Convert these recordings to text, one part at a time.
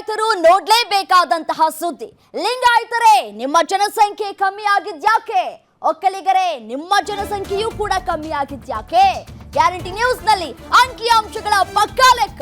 ಲಿಂಗಾಯತರು ನೋಡ್ಲೇಬೇಕಾದಂತಹ ಸುದ್ದಿ. ಲಿಂಗಾಯತರೇ ನಿಮ್ಮ ಜನಸಂಖ್ಯೆ ಕಮ್ಮಿ ಆಗಿದ್ಯಾಕೆ? ಒಕ್ಕಲಿಗರೇ ನಿಮ್ಮ ಜನಸಂಖ್ಯೆಯೂ ಕೂಡ ಕಮ್ಮಿ ಆಗಿದ್ಯಾಕೆ? ಗ್ಯಾರಂಟಿ ನ್ಯೂಸ್ ನಲ್ಲಿ ಅಂಕಿಅಂಶಗಳ ಪಕ್ಕಾ ಲೆಕ್ಕ.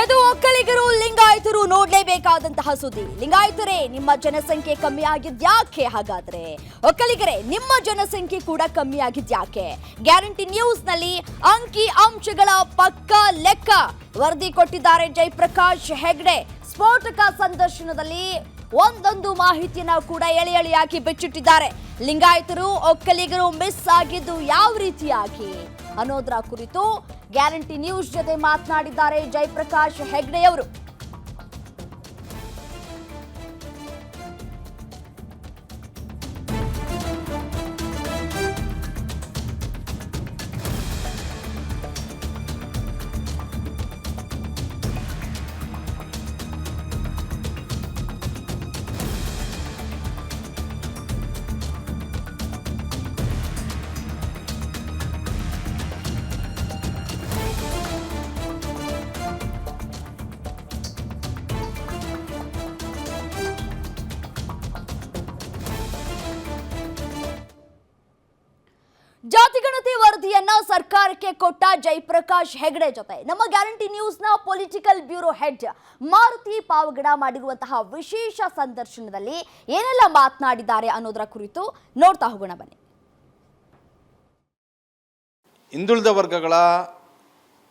ಇದು ಒಕ್ಕಲಿಗರು ಲಿಂಗಾಯತರು ನೋಡ್ಲೇಬೇಕಾದಂತಹ ಸುದ್ದಿ. ಲಿಂಗಾಯತರೇ ನಿಮ್ಮ ಜನಸಂಖ್ಯೆ ಕಮ್ಮಿ ಆಗಿದ್ಯಾಕೆ? ಹಾಗಾದ್ರೆ ಒಕ್ಕಲಿಗರೇ ನಿಮ್ಮ ಜನಸಂಖ್ಯೆ ಕೂಡ ಕಮ್ಮಿ ಆಗಿದ್ಯಾಕೆ? ಗ್ಯಾರಂಟಿ ನ್ಯೂಸ್ ನಲ್ಲಿ ಅಂಕಿ ಅಂಶಗಳ ಪಕ್ಕಾ ಲೆಕ್ಕ ವರದಿ ಕೊಟ್ಟಿದ್ದಾರೆ ಜಯಪ್ರಕಾಶ್ ಹೆಗ್ಡೆ. ಸ್ಫೋಟಕ ಸಂದರ್ಶನದಲ್ಲಿ ಒಂದೊಂದು ಮಾಹಿತಿಯನ್ನ ಕೂಡ ಎಳೆ ಎಳೆಯಾಗಿ ಬಿಚ್ಚಿಟ್ಟಿದ್ದಾರೆ. ಲಿಂಗಾಯತರು ಒಕ್ಕಲಿಗರು ಮಿಸ್ ಆಗಿದ್ದು ಯಾವ ರೀತಿಯಾಗಿ ಅನ್ನೋದರ ಕುರಿತು ಗ್ಯಾರಂಟಿ ನ್ಯೂಸ್ ಜೊತೆ ಮಾತನಾಡಿದ್ದಾರೆ ಜಯಪ್ರಕಾಶ್ ಹೆಗ್ಡೆಯವರು. ಜಾತಿಗಣತಿ ವರದಿಯನ್ನ ಸರ್ಕಾರಕ್ಕೆ ಕೊಟ್ಟ ಜಯಪ್ರಕಾಶ್ ಹೆಗ್ಡೆ ಜೊತೆ ನಮ್ಮ ಗ್ಯಾರಂಟಿ ನ್ಯೂಸ್ನ political bureau head Maruti Pavagada ಮಾಡಿರುವಂತಹ ವಿಶೇಷ ಸಂದರ್ಶನದಲ್ಲಿ ಏನೆಲ್ಲ ಮಾತನಾಡಿದ್ದಾರೆ ಅನ್ನೋದರ ಕುರಿತು ನೋಡ್ತಾ ಹೋಗೋಣ ಬನ್ನಿ. ಹಿಂದುಳಿದ ವರ್ಗಗಳ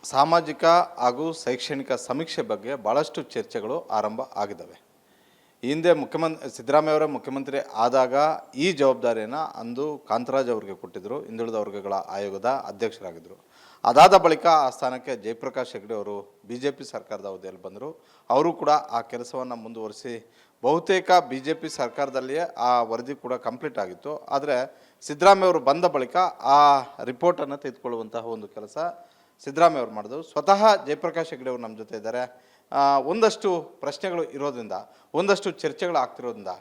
ಸಾಮಾಜಿಕ ಹಾಗೂ ಶೈಕ್ಷಣಿಕ ಸಮೀಕ್ಷೆ ಬಗ್ಗೆ ಭಾಳಷ್ಟು ಚರ್ಚೆಗಳು ಆರಂಭ ಆಗಿದ್ದಾವೆ. ಈ ಹಿಂದೆ ಸಿದ್ದರಾಮಯ್ಯವರೇ ಮುಖ್ಯಮಂತ್ರಿ ಆದಾಗ ಈ ಜವಾಬ್ದಾರಿಯನ್ನು ಅಂದು ಕಾಂತರಾಜ್ ಅವರಿಗೆ ಕೊಟ್ಟಿದ್ದರು, ಹಿಂದುಳಿದ ವರ್ಗಗಳ ಆಯೋಗದ ಅಧ್ಯಕ್ಷರಾಗಿದ್ದರು. ಅದಾದ ಬಳಿಕ ಆ ಸ್ಥಾನಕ್ಕೆ ಜಯಪ್ರಕಾಶ್ ಹೆಗ್ಡೆ ಅವರು BJP ಸರ್ಕಾರದ ಅವಧಿಯಲ್ಲಿ ಬಂದರು. ಅವರು ಕೂಡ ಆ ಕೆಲಸವನ್ನು ಮುಂದುವರಿಸಿ ಬಹುತೇಕ BJP ಸರ್ಕಾರದಲ್ಲಿಯೇ ಆ ವರದಿ ಕೂಡ ಕಂಪ್ಲೀಟ್ ಆಗಿತ್ತು. ಆದರೆ ಸಿದ್ದರಾಮಯ್ಯವರು ಬಂದ ಬಳಿಕ ಆ ರಿಪೋರ್ಟನ್ನು ತೆಗೆದುಕೊಳ್ಳುವಂತಹ ಒಂದು ಕೆಲಸ ಸಿದ್ದರಾಮಯ್ಯ ಅವರು ಮಾಡಿದ್ರು. ಸ್ವತಃ ಜಯಪ್ರಕಾಶ್ ಹೆಗ್ಡೆ ಅವರು ನಮ್ಮ ಜೊತೆ ಇದ್ದಾರೆ. ಒಂದಷ್ಟು ಪ್ರಶ್ನೆಗಳು ಇರೋದ್ರಿಂದ, ಒಂದಷ್ಟು ಚರ್ಚೆಗಳು ಆಗ್ತಿರೋದ್ರಿಂದ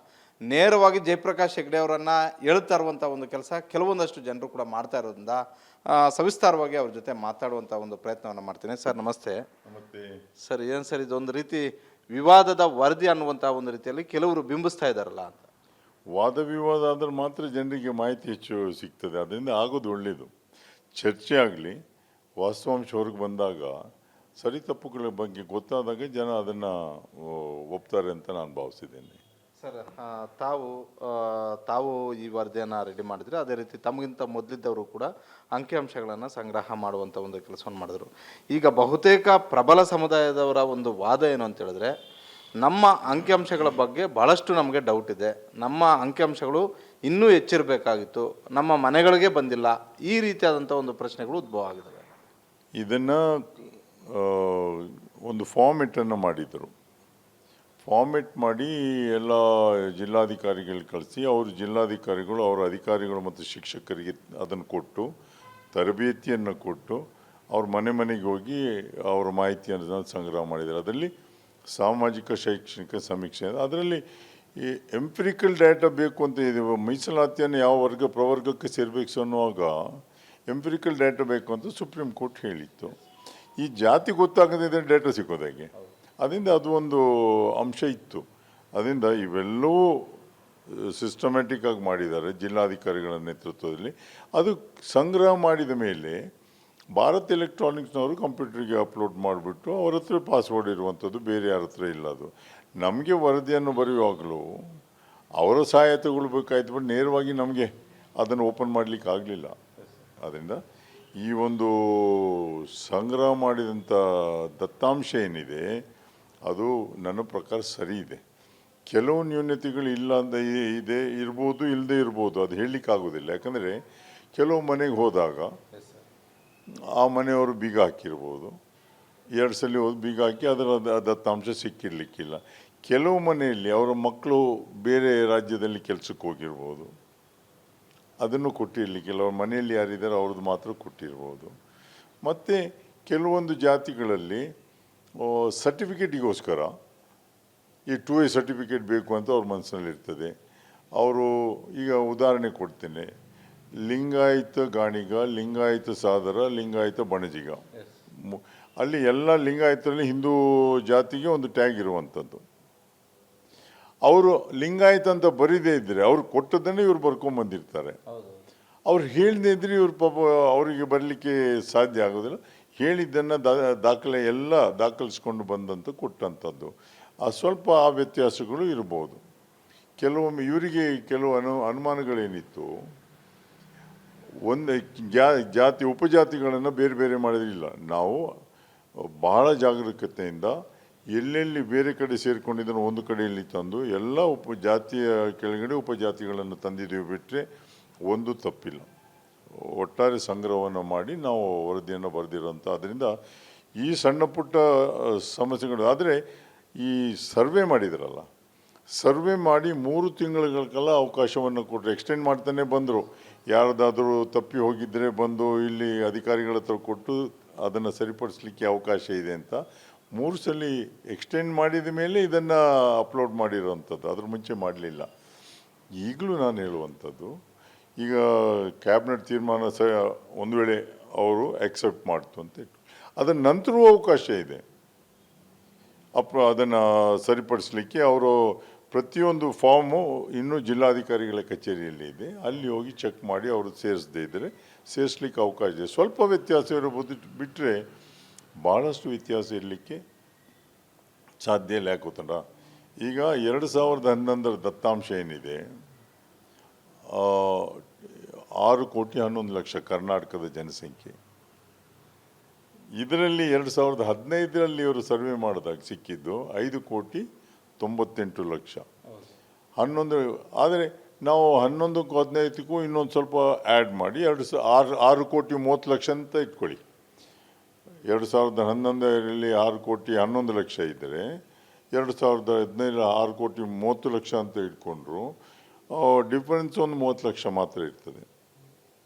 ನೇರವಾಗಿ ಜಯಪ್ರಕಾಶ್ ಹೆಗ್ಡೆ ಅವರನ್ನು ಹೇಳ್ತಾ ಇರುವಂಥ ಒಂದು ಕೆಲಸ ಕೆಲವೊಂದಷ್ಟು ಜನರು ಕೂಡ ಮಾಡ್ತಾ ಇರೋದ್ರಿಂದ ಸವಿಸ್ತಾರವಾಗಿ ಅವ್ರ ಜೊತೆ ಮಾತಾಡುವಂಥ ಒಂದು ಪ್ರಯತ್ನವನ್ನು ಮಾಡ್ತೀನಿ. ಸರ್ ನಮಸ್ತೆ. ನಮಸ್ತೆ ಸರ್. ಏನು ಸರ್ ಇದೊಂದು ರೀತಿ ವಿವಾದದ ವರದಿ ಅನ್ನುವಂಥ ಒಂದು ರೀತಿಯಲ್ಲಿ ಕೆಲವರು ಬಿಂಬಿಸ್ತಾ ಇದ್ದಾರಲ್ಲ ಅಂತ? ವಾದ ವಿವಾದ ಆದರೆ ಮಾತ್ರ ಜನರಿಗೆ ಮಾಹಿತಿ ಹೆಚ್ಚು ಸಿಗ್ತದೆ. ಅದರಿಂದ ಆಗೋದು ಒಳ್ಳೆಯದು. ಚರ್ಚೆ ಆಗಲಿ, ವಾಸ್ತವಾಂಶ ಹೊರಗೆ ಬಂದಾಗ ಸರಿ ತಪ್ಪುಗಳ ಬಗ್ಗೆ ಗೊತ್ತಾದಾಗ ಜನ ಅದನ್ನು ಒಪ್ತಾರೆ ಅಂತ ನಾನು ಭಾವಿಸಿದ್ದೇನೆ. ಸರ್, ತಾವು ಈ ವರದಿಯನ್ನು ರೆಡಿ ಮಾಡಿದರೆ, ಅದೇ ರೀತಿ ತಮಗಿಂತ ಮೊದಲಿದ್ದವರು ಕೂಡ ಅಂಕಿಅಂಶಗಳನ್ನು ಸಂಗ್ರಹ ಮಾಡುವಂಥ ಒಂದು ಕೆಲಸವನ್ನು ಮಾಡಿದ್ರು. ಈಗ ಬಹುತೇಕ ಪ್ರಬಲ ಸಮುದಾಯದವರ ಒಂದು ವಾದ ಏನು ಅಂತ ಹೇಳಿದ್ರೆ, ನಮ್ಮ ಅಂಕಿಅಂಶಗಳ ಬಗ್ಗೆ ಭಾಳಷ್ಟು ನಮಗೆ ಡೌಟ್ ಇದೆ, ನಮ್ಮ ಅಂಕಿಅಂಶಗಳು ಇನ್ನೂ ಹೆಚ್ಚಿರಬೇಕಾಗಿತ್ತು, ನಮ್ಮ ಮನೆಗಳಿಗೆ ಬಂದಿಲ್ಲ, ಈ ರೀತಿಯಾದಂಥ ಒಂದು ಪ್ರಶ್ನೆಗಳು ಉದ್ಭವ ಆಗಿದ್ದಾವೆ. ಇದನ್ನು ಒಂದು ಫಾರ್ಮೆಟನ್ನು ಮಾಡಿದರು. ಫಾರ್ಮೆಟ್ ಮಾಡಿ ಎಲ್ಲ ಜಿಲ್ಲಾಧಿಕಾರಿಗಳು ಕಳಿಸಿ, ಅವರು ಜಿಲ್ಲಾಧಿಕಾರಿಗಳು ಅವರ ಅಧಿಕಾರಿಗಳು ಮತ್ತು ಶಿಕ್ಷಕರಿಗೆ ಅದನ್ನು ಕೊಟ್ಟು, ತರಬೇತಿಯನ್ನು ಕೊಟ್ಟು, ಅವ್ರ ಮನೆಗೆ ಹೋಗಿ ಅವರ ಮಾಹಿತಿಯನ್ನು ಸಂಗ್ರಹ ಮಾಡಿದ್ದಾರೆ. ಅದರಲ್ಲಿ ಸಾಮಾಜಿಕ ಶೈಕ್ಷಣಿಕ ಸಮೀಕ್ಷೆ, ಅದರಲ್ಲಿ ಈ ಎಂಪಿರಿಕಲ್ ಡೇಟಾ ಬೇಕು ಅಂತ ಇದೆ. ಮೀಸಲಾತಿಯನ್ನು ಯಾವ ಪ್ರವರ್ಗಕ್ಕೆ ಸೇರಬೇಕು ಅನ್ನುವಾಗ ಎಂಪಿರಿಕಲ್ ಡೇಟಾ ಬೇಕು ಅಂತ ಸುಪ್ರೀಂ ಕೋರ್ಟ್ ಹೇಳಿತ್ತು. ಈ ಜಾತಿ ಗೊತ್ತಾಗದಿದ್ದರೆ ಡೇಟಾ ಸಿಗೋದಾಗೆ, ಅದರಿಂದ ಅದು ಒಂದು ಅಂಶ ಇತ್ತು. ಅದರಿಂದ ಇವೆಲ್ಲವೂ ಸಿಸ್ಟಮ್ಯಾಟಿಕ್ ಆಗಿ ಮಾಡಿದ್ದಾರೆ ಜಿಲ್ಲಾಧಿಕಾರಿಗಳ ನೇತೃತ್ವದಲ್ಲಿ. ಅದು ಸಂಗ್ರಹ ಮಾಡಿದ ಮೇಲೆ ಭಾರತ್ ಎಲೆಕ್ಟ್ರಾನಿಕ್ಸ್ನವರು ಕಂಪ್ಯೂಟರ್ಗೆ ಅಪ್ಲೋಡ್ ಮಾಡಿಬಿಟ್ಟು ಅವ್ರ ಹತ್ರ ಪಾಸ್ವರ್ಡ್ ಇರುವಂಥದ್ದು, ಬೇರೆ ಯಾರ ಹತ್ರ ಇಲ್ಲ. ಅದು ನಮಗೆ ವರದಿಯನ್ನು ಬರೆಯುವಾಗಲೂ ಅವರ ಸಹಾಯ ತಗೊಳ್ಬೇಕಾಯ್ತು, ಬಟ್ ನೇರವಾಗಿ ನಮಗೆ ಅದನ್ನು ಓಪನ್ ಮಾಡಲಿಕ್ಕೆ ಆಗಲಿಲ್ಲ. ಅದರಿಂದ ಈ ಒಂದು ಸಂಗ್ರಹ ಮಾಡಿದಂಥ ದತ್ತಾಂಶ ಏನಿದೆ ಅದು ನನ್ನ ಪ್ರಕಾರ ಸರಿ ಇದೆ. ಕೆಲವು ನ್ಯೂನತೆಗಳು ಇಲ್ಲ ಅಂತ ಇರ್ಬೋದು, ಇಲ್ಲದೆ ಇರ್ಬೋದು, ಅದು ಹೇಳಲಿಕ್ಕಾಗೋದಿಲ್ಲ. ಯಾಕಂದರೆ ಕೆಲವು ಮನೆಗೆ ಹೋದಾಗ ಆ ಮನೆಯವರು ಬೀಗ ಹಾಕಿರ್ಬೋದು, 2 ಸಲ ಹೋಗಿ ಬೀಗ ಹಾಕಿ ಅದರ ದತ್ತಾಂಶ ಸಿಕ್ಕಿರಲಿಕ್ಕಿಲ್ಲ. ಕೆಲವು ಮನೆಯಲ್ಲಿ ಅವರ ಮಕ್ಕಳು ಬೇರೆ ರಾಜ್ಯದಲ್ಲಿ ಕೆಲಸಕ್ಕೆ ಹೋಗಿರ್ಬೋದು, ಅದನ್ನು ಕೊಟ್ಟಿರಲಿಕ್ಕಿಲ್ಲ. ಅವ್ರ ಮನೆಯಲ್ಲಿ ಯಾರಿದ್ದಾರೆ ಅವ್ರದ್ದು ಮಾತ್ರ ಕೊಟ್ಟಿರ್ಬೋದು. ಮತ್ತು ಕೆಲವೊಂದು ಜಾತಿಗಳಲ್ಲಿ ಸರ್ಟಿಫಿಕೇಟಿಗೋಸ್ಕರ ಈ 2A ಸರ್ಟಿಫಿಕೇಟ್ ಬೇಕು ಅಂತ ಅವ್ರ ಮನಸ್ಸಿನಲ್ಲಿರ್ತದೆ. ಅವರು ಈಗ ಉದಾಹರಣೆ ಕೊಡ್ತೇನೆ, ಲಿಂಗಾಯತ ಗಾಣಿಗ, ಲಿಂಗಾಯತ ಸಾದರ, ಲಿಂಗಾಯತ ಬಣಜಿಗ, ಅಲ್ಲಿ ಎಲ್ಲ ಲಿಂಗಾಯತರಲ್ಲಿ ಹಿಂದೂ ಜಾತಿಗೆ ಒಂದು ಟ್ಯಾಗ್ ಇರುವಂಥದ್ದು. ಅವರು ಲಿಂಗಾಯತ ಅಂತ ಬರೀದೇ ಇದ್ದರೆ ಅವ್ರು ಕೊಟ್ಟದನ್ನೇ ಇವ್ರು ಬರ್ಕೊಂಬಂದಿರ್ತಾರೆ. ಅವ್ರು ಹೇಳದೇ ಇದ್ರೆ ಇವ್ರ ಪಾಪ ಅವರಿಗೆ ಬರಲಿಕ್ಕೆ ಸಾಧ್ಯ ಆಗೋದಿಲ್ಲ. ಹೇಳಿದ್ದನ್ನು ದಾಖಲೆ ಎಲ್ಲ ದಾಖಲಿಸ್ಕೊಂಡು ಬಂದಂತ ಕೊಟ್ಟಂಥದ್ದು. ಸ್ವಲ್ಪ ಆ ವ್ಯತ್ಯಾಸಗಳು ಇರ್ಬೋದು. ಕೆಲವೊಮ್ಮೆ ಇವರಿಗೆ ಕೆಲವು ಅನುಮಾನಗಳೇನಿತ್ತು, ಒಂದು ಜಾತಿ ಉಪಜಾತಿಗಳನ್ನು ಬೇರೆ ಬೇರೆ ಮಾಡೋದಿಲ್ಲ. ನಾವು ಬಹಳ ಜಾಗರೂಕತೆಯಿಂದ ಎಲ್ಲೆಲ್ಲಿ ಬೇರೆ ಕಡೆ ಸೇರಿಕೊಂಡಿದ್ದನ್ನು ಒಂದು ಕಡೆಯಲ್ಲಿ ತಂದು ಎಲ್ಲ ಜಾತಿಯ ಕೆಳಗಡೆ ಉಪಜಾತಿಗಳನ್ನು ತಂದಿದ್ದೀವಿ ಬಿಟ್ಟರೆ ಒಂದು ತಪ್ಪಿಲ್ಲ. ಒಟ್ಟಾರೆ ಸಂಗ್ರಹವನ್ನು ಮಾಡಿ ನಾವು ವರದಿಯನ್ನು ಬರೆದಿರೋಂಥ. ಅದರಿಂದ ಈ ಸಣ್ಣ ಪುಟ್ಟ ಸಮಸ್ಯೆಗಳು. ಆದರೆ ಈ ಸರ್ವೆ ಮಾಡಿದ್ರಲ್ಲ, ಸರ್ವೆ ಮಾಡಿ 3 ತಿಂಗಳ ಕಾಲ ಅವಕಾಶವನ್ನು ಕೊಟ್ಟರು. ಎಕ್ಸ್ಟೆಂಡ್ ಮಾಡ್ತಾನೆ ಬಂದರು. ಯಾರ್ದಾದರೂ ತಪ್ಪಿ ಹೋಗಿದ್ದರೆ ಬಂದು ಇಲ್ಲಿ ಅಧಿಕಾರಿಗಳ ಹತ್ರ ಕೊಟ್ಟು ಅದನ್ನು ಸರಿಪಡಿಸಲಿಕ್ಕೆ ಅವಕಾಶ ಇದೆ ಅಂತ 3 ಸಲ ಎಕ್ಸ್ಟೆಂಡ್ ಮಾಡಿದ ಮೇಲೆ ಇದನ್ನು ಅಪ್ಲೋಡ್ ಮಾಡಿರೋವಂಥದ್ದು. ಅದ್ರ ಮುಂಚೆ ಮಾಡಲಿಲ್ಲ. ಈಗಲೂ ನಾನು ಹೇಳುವಂಥದ್ದು, ಈಗ ಕ್ಯಾಬಿನೆಟ್ ತೀರ್ಮಾನ ಒಂದು ವೇಳೆ ಅವರು ಆಕ್ಸೆಪ್ಟ್ ಮಾಡ್ತು ಅಂತ ಅದರ ನಂತರವೂ ಅವಕಾಶ ಇದೆ ಅದನ್ನು ಸರಿಪಡಿಸಲಿಕ್ಕೆ. ಅವರು ಪ್ರತಿಯೊಂದು ಫಾರ್ಮು ಇನ್ನೂ ಜಿಲ್ಲಾಧಿಕಾರಿಗಳ ಕಚೇರಿಯಲ್ಲಿ ಇದೆ. ಅಲ್ಲಿ ಹೋಗಿ ಚೆಕ್ ಮಾಡಿ ಅವರು ಸೇರಿಸದೇ ಇದ್ದರೆ ಸೇರಿಸ್ಲಿಕ್ಕೆ ಅವಕಾಶ ಇದೆ. ಸ್ವಲ್ಪ ವ್ಯತ್ಯಾಸ ಇರಬಹುದು, ಬಿಟ್ಟರೆ ಭಾಳಷ್ಟು ವ್ಯತ್ಯಾಸ ಇರಲಿಕ್ಕೆ ಸಾಧ್ಯ ಇಲ್ಲ. ಯಾಕೆ ಗೊತ್ತಂಡ, ಈಗ 2011 ದತ್ತಾಂಶ ಏನಿದೆ, 6,11,00,000 ಕರ್ನಾಟಕದ ಜನಸಂಖ್ಯೆ. ಇದರಲ್ಲಿ 2015 ಇವರು ಸರ್ವೆ ಮಾಡಿದಾಗ ಸಿಕ್ಕಿದ್ದು 5,98,00,000. 11. ಆದರೆ ನಾವು 11ಕ್ಕೂ 15ಕ್ಕೂ ಇನ್ನೊಂದು ಸ್ವಲ್ಪ ಆ್ಯಡ್ ಮಾಡಿ 6,30,00,000 ಅಂತ ಇಟ್ಕೊಳ್ಳಿ. 2011 6,11,00,000 ಇದ್ದರೆ 2015 6,30,00,000 ಅಂತ ಇಟ್ಕೊಂಡ್ರು. ಡಿಫರೆನ್ಸ್ ಒಂದು 30,00,000 ಮಾತ್ರ ಇರ್ತದೆ.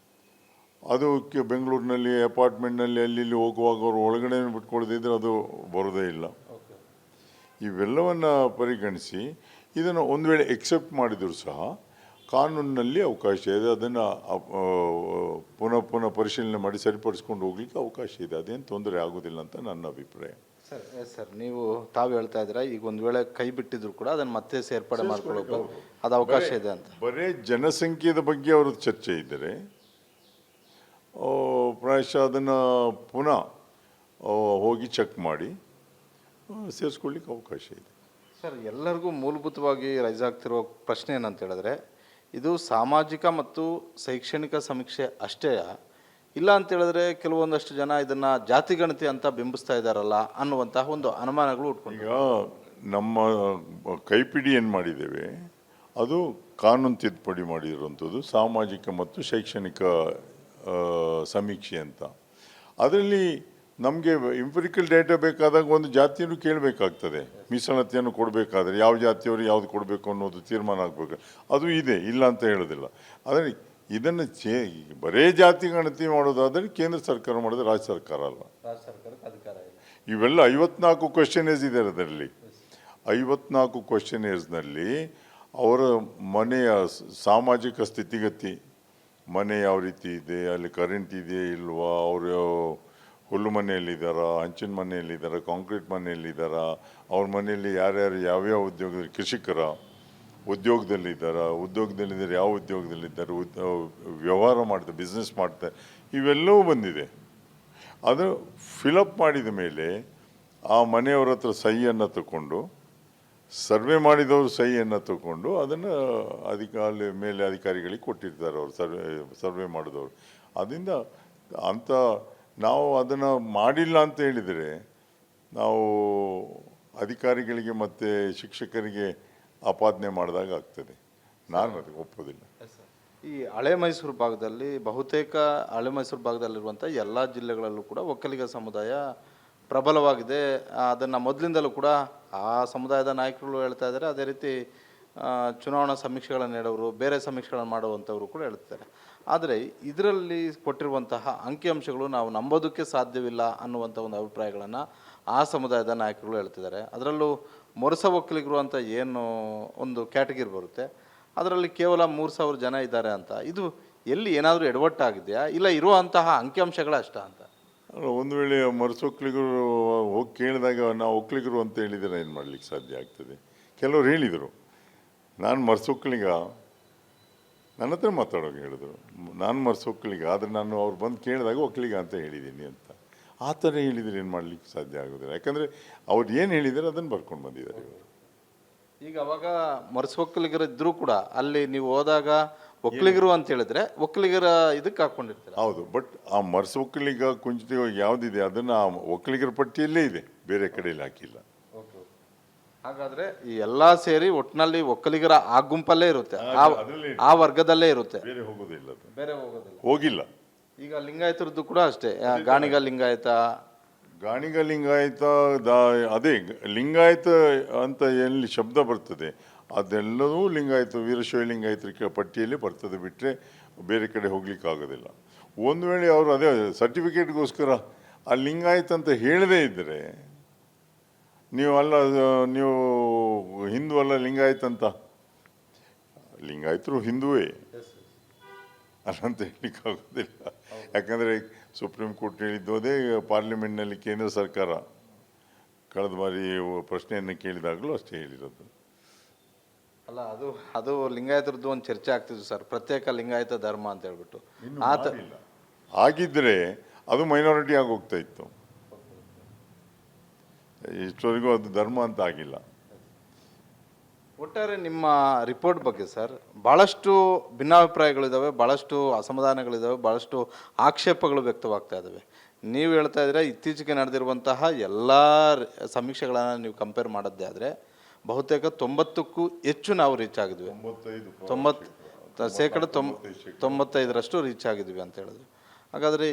ಅದು ಬೆಂಗಳೂರಿನಲ್ಲಿ ಅಪಾರ್ಟ್ಮೆಂಟ್ನಲ್ಲಿ ಅಲ್ಲಿ ಹೋಗುವಾಗ ಅವರು ಒಳಗಡೆ ಬಿಟ್ಕೊಳ್ದಿದ್ರೆ ಅದು ಬರೋದೇ ಇಲ್ಲ. ಇವೆಲ್ಲವನ್ನು ಪರಿಗಣಿಸಿ ಇದನ್ನು ಒಂದು ವೇಳೆ ಎಕ್ಸೆಪ್ಟ್ ಮಾಡಿದರೂ ಸಹ ಕಾನೂನಿನಲ್ಲಿ ಅವಕಾಶ ಇದೆ. ಅದನ್ನು ಪುನಃ ಪರಿಶೀಲನೆ ಮಾಡಿ ಸರಿಪಡಿಸ್ಕೊಂಡು ಹೋಗ್ಲಿಕ್ಕೆ ಅವಕಾಶ ಇದೆ. ಅದೇನು ತೊಂದರೆ ಆಗೋದಿಲ್ಲ ಅಂತ ನನ್ನ ಅಭಿಪ್ರಾಯ. ಸರ್ ನೀವು ತಾವು ಹೇಳ್ತಾ ಇದ್ದೀರಾ, ಈಗ ಒಂದು ವೇಳೆ ಕೈ ಬಿಟ್ಟಿದ್ರು ಕೂಡ ಅದನ್ನು ಮತ್ತೆ ಸೇರ್ಪಡೆ ಮಾಡ್ಕೊಳ್ಳೋಕೆ ಅದು ಅವಕಾಶ ಇದೆ ಅಂತ. ಬರೀ ಜನಸಂಖ್ಯೆಯ ಬಗ್ಗೆ ಅವ್ರ ಚರ್ಚೆ ಇದ್ದರೆ ಪ್ರಾಯಶಃ ಅದನ್ನು ಪುನಃ ಹೋಗಿ ಚೆಕ್ ಮಾಡಿ ಸೇರಿಸ್ಕೊಳ್ಳಿಕ್ಕೆ ಅವಕಾಶ ಇದೆ. ಸರ್, ಎಲ್ಲರಿಗೂ ಮೂಲಭೂತವಾಗಿ ರೈಸ್ ಆಗ್ತಿರೋ ಪ್ರಶ್ನೆ ಏನಂತ ಹೇಳಿದ್ರೆ, ಇದು ಸಾಮಾಜಿಕ ಮತ್ತು ಶೈಕ್ಷಣಿಕ ಸಮೀಕ್ಷೆ ಅಷ್ಟೇ ಇಲ್ಲ ಅಂತ ಹೇಳಿದ್ರೆ ಕೆಲವೊಂದಷ್ಟು ಜನ ಇದನ್ನು ಜಾತಿಗಣತಿ ಅಂತ ಬಿಂಬಿಸ್ತಾ ಇದ್ದಾರಲ್ಲ ಅನ್ನುವಂತಹ ಒಂದು ಅನುಮಾನಗಳು ಉಟ್ಕೊಂಡು. ಈಗ ನಮ್ಮ ಕೈಪಿಡಿ ಏನು ಮಾಡಿದ್ದೇವೆ ಅದು ಕಾನೂನು ತಿದ್ದುಪಡಿ ಮಾಡಿರುವಂಥದ್ದು ಸಾಮಾಜಿಕ ಮತ್ತು ಶೈಕ್ಷಣಿಕ ಸಮೀಕ್ಷೆ ಅಂತ. ಅದರಲ್ಲಿ ನಮಗೆ ಇಂಪರಿಕಲ್ ಡೇಟಾ ಬೇಕಾದಾಗ ಒಂದು ಜಾತಿಯನ್ನು ಕೇಳಬೇಕಾಗ್ತದೆ. ಮೀಸಲಾತಿಯನ್ನು ಕೊಡಬೇಕಾದ್ರೆ ಯಾವ ಜಾತಿಯವರು ಯಾವುದು ಕೊಡಬೇಕು ಅನ್ನೋದು ತೀರ್ಮಾನ ಆಗಬೇಕು. ಅದು ಇದೆ, ಇಲ್ಲ ಅಂತ ಹೇಳೋದಿಲ್ಲ. ಆದರೆ ಇದನ್ನು ಬರೇ ಜಾತಿ ಗಣತಿ ಮಾಡೋದಾದರೆ ಕೇಂದ್ರ ಸರ್ಕಾರ ಮಾಡೋದು, ರಾಜ್ಯ ಸರ್ಕಾರ ಅಲ್ಲ. ರಾಜ್ಯ ಸರ್ಕಾರಕ್ಕೆ ಅಧಿಕಾರ ಇಲ್ಲ. ಇವೆಲ್ಲ 54 ಕ್ವೆಶ್ಚನೇರ್ಸ್ ಇದೆ. ಅದರಲ್ಲಿ 54 ಕ್ವೆಶ್ಚನೇರ್ಸ್ನಲ್ಲಿ ಅವರ ಮನೆಯ ಸಾಮಾಜಿಕ ಸ್ಥಿತಿಗತಿ, ಮನೆ ಯಾವ ರೀತಿ ಇದೆ, ಅಲ್ಲಿ ಕರೆಂಟ್ ಇದೆಯಾ ಇಲ್ವಾ, ಅವರು ಹುಲ್ಲು ಮನೆಯಲ್ಲಿದ್ದಾರಾ, ಹಂಚಿನ ಮನೆಯಲ್ಲಿದ್ದಾರಾ, ಕಾಂಕ್ರೀಟ್ ಮನೆಯಲ್ಲಿದ್ದಾರಾ, ಅವ್ರ ಮನೆಯಲ್ಲಿ ಯಾರ್ಯಾರು ಯಾವ್ಯಾವ ಉದ್ಯೋಗದಲ್ಲಿ, ಕೃಷಿಕರ ಉದ್ಯೋಗದಲ್ಲಿದ್ದಾರಾ, ಉದ್ಯೋಗದಲ್ಲಿದ್ದಾರೆ ಯಾವ ಉದ್ಯೋಗದಲ್ಲಿದ್ದಾರೆ, ವ್ಯವಹಾರ ಮಾಡ್ತಾರೆ, ಬಿಸ್ನೆಸ್ ಮಾಡ್ತಾರೆ, ಇವೆಲ್ಲವೂ ಬಂದಿದೆ. ಅದು ಫಿಲಪ್ ಮಾಡಿದ ಮೇಲೆ ಆ ಮನೆಯವರ ಹತ್ರ ಸಹಿಯನ್ನು ತಗೊಂಡು, ಸರ್ವೆ ಮಾಡಿದವರು ಸಹಿಯನ್ನು ತಗೊಂಡು ಅದನ್ನು ಅಲ್ಲಿ ಮೇಲೆ ಅಧಿಕಾರಿಗಳಿಗೆ ಕೊಟ್ಟಿರ್ತಾರೆ ಅವರು ಸರ್ವೆ ಮಾಡಿದವರು. ಅದರಿಂದ ಅಂಥ ನಾವು ಅದನ್ನು ಮಾಡಿಲ್ಲ ಅಂತ ಹೇಳಿದರೆ ನಾವು ಅಧಿಕಾರಿಗಳಿಗೆ ಮತ್ತು ಶಿಕ್ಷಕರಿಗೆ ಆಪಾದನೆ ಮಾಡಿದಾಗ ಆಗ್ತದೆ. ನಾನು ಅದಕ್ಕೆ ಒಪ್ಪೋದಿಲ್ಲ. ಈ ಹಳೆ ಮೈಸೂರು ಭಾಗದಲ್ಲಿ ಬಹುತೇಕ ಹಳೆ ಮೈಸೂರು ಭಾಗದಲ್ಲಿರುವಂಥ ಎಲ್ಲ ಜಿಲ್ಲೆಗಳಲ್ಲೂ ಕೂಡ ಒಕ್ಕಲಿಗ ಸಮುದಾಯ ಪ್ರಬಲವಾಗಿದೆ. ಅದನ್ನು ಮೊದಲಿಂದಲೂ ಕೂಡ ಆ ಸಮುದಾಯದ ನಾಯಕರುಗಳು ಹೇಳ್ತಾ ಇದ್ದಾರೆ. ಅದೇ ರೀತಿ ಚುನಾವಣಾ ಸಮೀಕ್ಷೆಗಳನ್ನು ನೀಡೋರು, ಬೇರೆ ಸಮೀಕ್ಷೆಗಳನ್ನು ಮಾಡುವಂಥವರು ಕೂಡ ಹೇಳ್ತಾರೆ. ಆದರೆ ಇದರಲ್ಲಿ ಕೊಟ್ಟಿರುವಂತಹ ಅಂಕಿಅಂಶಗಳು ನಾವು ನಂಬೋದಕ್ಕೆ ಸಾಧ್ಯವಿಲ್ಲ ಅನ್ನುವಂಥ ಒಂದು ಅಭಿಪ್ರಾಯಗಳನ್ನು ಆ ಸಮುದಾಯದ ನಾಯಕರುಗಳು ಹೇಳ್ತಿದ್ದಾರೆ. ಅದರಲ್ಲೂ ಮೊರಸ ಒಕ್ಕಲಿಗರು ಅಂತ ಏನು ಒಂದು ಕ್ಯಾಟಗಿರಿ ಬರುತ್ತೆ, ಅದರಲ್ಲಿ ಕೇವಲ 3,000 ಜನ ಇದ್ದಾರೆ ಅಂತ. ಇದು ಎಲ್ಲಿ ಏನಾದರೂ ಎಡವಟ್ಟಾಗಿದೆಯಾ, ಇಲ್ಲ ಇರುವಂತಹ ಅಂಕಿಅಂಶಗಳಷ್ಟ ಅಂತ? ಒಂದು ವೇಳೆ ಮರ್ಸೊಕ್ಕಲಿಗರು ಹೋಗಿ ಕೇಳಿದಾಗ ನಾವು ಒಕ್ಕಲಿಗರು ಅಂತ ಹೇಳಿದರೆ ಏನು ಮಾಡ್ಲಿಕ್ಕೆ ಸಾಧ್ಯ ಆಗ್ತದೆ? ಕೆಲವರು ಹೇಳಿದರು, ನಾನು ಮರ್ಸೊಕ್ಕಲಿಗ, ನನ್ನ ಹತ್ರ ಮಾತಾಡೋಕೆ ಹೇಳಿದ್ರು, ನಾನು ಮರ್ಸೊಕ್ಕಲಿಗ, ಆದರೆ ನಾನು ಅವ್ರು ಬಂದು ಕೇಳಿದಾಗ ಒಕ್ಕಲಿಗ ಅಂತ ಹೇಳಿದ್ದೀನಿ ಅಂತ. ಆ ಥರ ಹೇಳಿದರೆ ಏನು ಮಾಡಲಿಕ್ಕೆ ಸಾಧ್ಯ ಆಗೋದಿಲ್ಲ. ಯಾಕಂದರೆ ಅವ್ರು ಏನು ಹೇಳಿದ್ದಾರೆ ಅದನ್ನು ಬರ್ಕೊಂಡು ಬಂದಿದ್ದಾರೆ ಇವರು. ಈಗ ಅವಾಗ ಒಕ್ಕಲಿಗರು ಇದ್ದರೂ ಕೂಡ ಅಲ್ಲಿ ನೀವು ಹೋದಾಗ ಒಕ್ಕಲಿಗರು ಅಂತ ಹೇಳಿದ್ರೆ ಒಕ್ಕಲಿಗರ ಇದಕ್ಕೆ ಹಾಕ್ಕೊಂಡಿರ್ತಾರೆ. ಹೌದು, ಬಟ್ ಆ ಒಕ್ಕಲಿಗ ಕುಂಚಿತ ಯಾವುದಿದೆ ಅದನ್ನು ಆ ಒಕ್ಕಲಿಗರ ಪಟ್ಟಿಯಲ್ಲೇ ಇದೆ, ಬೇರೆ ಕಡೆಯಲ್ಲಿ ಹಾಕಿಲ್ಲ. ಹಾಗಾದ್ರೆ ಈ ಎಲ್ಲ ಸೇರಿ ಒಟ್ಟಿನಲ್ಲಿ ಒಕ್ಕಲಿಗರ ಆ ಗುಂಪಲ್ಲೇ ಇರುತ್ತೆ, ಆ ವರ್ಗದಲ್ಲೇ ಇರುತ್ತೆ, ಬೇರೆ ಹೋಗೋದಿಲ್ಲ, ಅದು ಬೇರೆ ಹೋಗೋದಿಲ್ಲ, ಹೋಗಿಲ್ಲ. ಈಗ ಲಿಂಗಾಯತರದ್ದು ಕೂಡ ಅಷ್ಟೇ, ಗಾಣಿಗ ಲಿಂಗಾಯತ, ಅದೇ ಲಿಂಗಾಯತ ಅಂತ ಎಲ್ಲಿ ಶಬ್ದ ಬರ್ತದೆ ಅದೆಲ್ಲವೂ ಲಿಂಗಾಯತ, ವೀರಶೈವ ಲಿಂಗಾಯತರ ಪಟ್ಟಿಯಲ್ಲಿ ಬರ್ತದೆ, ಬಿಟ್ಟರೆ ಬೇರೆ ಕಡೆ ಹೋಗ್ಲಿಕ್ಕೆ ಆಗೋದಿಲ್ಲ. ಒಂದು ವೇಳೆ ಅವರು ಅದೇ ಸರ್ಟಿಫಿಕೇಟ್ಗೋಸ್ಕರ ಆ ಲಿಂಗಾಯತ ಅಂತ ಹೇಳದೇ ಇದ್ದರೆ, ನೀವು ಹಿಂದೂ ಅಲ್ಲ ಲಿಂಗಾಯತ ಅಂತ, ಲಿಂಗಾಯತರು ಹಿಂದುವೇ ಅಲ್ಲಂತ ಹೇಳಲಿಕ್ಕಾಗೋದಿಲ್ಲ. ಯಾಕಂದರೆ ಸುಪ್ರೀಂ ಕೋರ್ಟ್ ಹೇಳಿದ್ದೋದೇ ಪಾರ್ಲಿಮೆಂಟ್ನಲ್ಲಿ ಕೇಂದ್ರ ಸರ್ಕಾರ ಕಳೆದ ಬಾರಿ ಪ್ರಶ್ನೆಯನ್ನು ಕೇಳಿದಾಗಲೂ ಅಷ್ಟೇ ಹೇಳಿರೋದು. ಅಲ್ಲ, ಅದು ಲಿಂಗಾಯತರದ್ದು ಒಂದು ಚರ್ಚೆ ಆಗ್ತಿತ್ತು ಸರ್, ಪ್ರತ್ಯೇಕ ಲಿಂಗಾಯತ ಧರ್ಮ ಅಂತ ಹೇಳ್ಬಿಟ್ಟು. ಆಗಿದ್ದರೆ ಅದು ಮೈನಾರಿಟಿ ಆಗಿ ಹೋಗ್ತಾ ಇತ್ತು. ಇಷ್ಟವರೆಗೂ ಅದು ಧರ್ಮ ಅಂತ ಆಗಿಲ್ಲ. ಒಟ್ಟಾರೆ ನಿಮ್ಮ ರಿಪೋರ್ಟ್ ಬಗ್ಗೆ ಸರ್ ಭಾಳಷ್ಟು ಭಿನ್ನಾಭಿಪ್ರಾಯಗಳಿದ್ದಾವೆ, ಭಾಳಷ್ಟು ಅಸಮಾಧಾನಗಳಿದ್ದಾವೆ, ಭಾಳಷ್ಟು ಆಕ್ಷೇಪಗಳು ವ್ಯಕ್ತವಾಗ್ತಾ ಇದ್ದಾವೆ. ನೀವು ಹೇಳ್ತಾ ಇದ್ರೆ ಇತ್ತೀಚೆಗೆ ನಡೆದಿರುವಂತಹ ಎಲ್ಲ ಸಮೀಕ್ಷೆಗಳನ್ನು ನೀವು ಕಂಪೇರ್ ಮಾಡಿದ್ದೆ ಆದರೆ ಬಹುತೇಕ 90ಕ್ಕೂ ಹೆಚ್ಚು ನಾವು ರೀಚ್ ಆಗಿದ್ವಿ. 95% ರೀಚ್ ಆಗಿದ್ವಿ ಅಂತ ಹೇಳಿದ್ರು. ಹಾಗಾದರೆ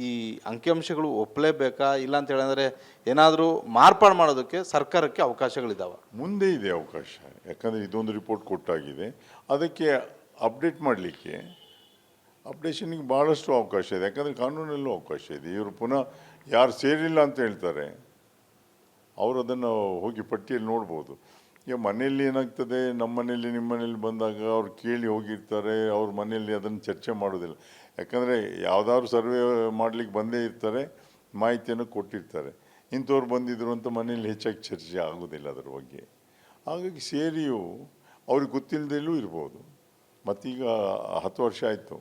ಈ ಅಂಕಿಅಂಶಗಳು ಒಪ್ಪಲೇಬೇಕಾ, ಇಲ್ಲ ಅಂತ ಹೇಳಿದ್ರೆ ಏನಾದರೂ ಮಾರ್ಪಾಡು ಮಾಡೋದಕ್ಕೆ ಸರ್ಕಾರಕ್ಕೆ ಅವಕಾಶಗಳಿದ್ದಾವೆ? ಮುಂದೆ ಇದೆ ಅವಕಾಶ. ಯಾಕಂದರೆ ಇದೊಂದು ರಿಪೋರ್ಟ್ ಕೊಟ್ಟಾಗಿದೆ, ಅದಕ್ಕೆ ಅಪ್ಡೇಟ್ ಮಾಡಲಿಕ್ಕೆ ಅಪ್ಡೇಷನ್ಗೆ ಭಾಳಷ್ಟು ಅವಕಾಶ ಇದೆ. ಯಾಕಂದರೆ ಕಾನೂನಲ್ಲೂ ಅವಕಾಶ ಇದೆ. ಇವರು ಪುನಃ ಯಾರು ಸೇರಿಲ್ಲ ಅಂತ ಹೇಳ್ತಾರೆ ಅವರು ಅದನ್ನು ಹೋಗಿ ಪಟ್ಟಿಯಲ್ಲಿ ನೋಡ್ಬೋದು. ಈಗ ಮನೆಯಲ್ಲಿ ಏನಾಗ್ತದೆ, ನಮ್ಮ ಮನೆಯಲ್ಲಿ ನಿಮ್ಮ ಮನೇಲಿ ಬಂದಾಗ ಅವ್ರು ಕೇಳಿ ಹೋಗಿರ್ತಾರೆ, ಅವ್ರ ಮನೆಯಲ್ಲಿ ಅದನ್ನು ಚರ್ಚೆ ಮಾಡೋದಿಲ್ಲ. ಯಾಕಂದರೆ ಯಾವುದಾದ್ರು ಸರ್ವೆ ಮಾಡಲಿಕ್ಕೆ ಬಂದೇ ಇರ್ತಾರೆ, ಮಾಹಿತಿಯನ್ನು ಕೊಟ್ಟಿರ್ತಾರೆ. ಇಂಥವ್ರು ಬಂದಿದ್ರು ಅಂತ ಮನೇಲಿ ಹೆಚ್ಚಾಗಿ ಚರ್ಚೆ ಆಗೋದಿಲ್ಲ ಅದರ ಬಗ್ಗೆ. ಹಾಗಾಗಿ ಸೇರಿಯೂ ಅವ್ರಿಗೆ ಗೊತ್ತಿಲ್ಲದಲ್ಲೂ ಇರ್ಬೋದು. ಮತ್ತೀಗ 10 ವರ್ಷ ಆಯಿತು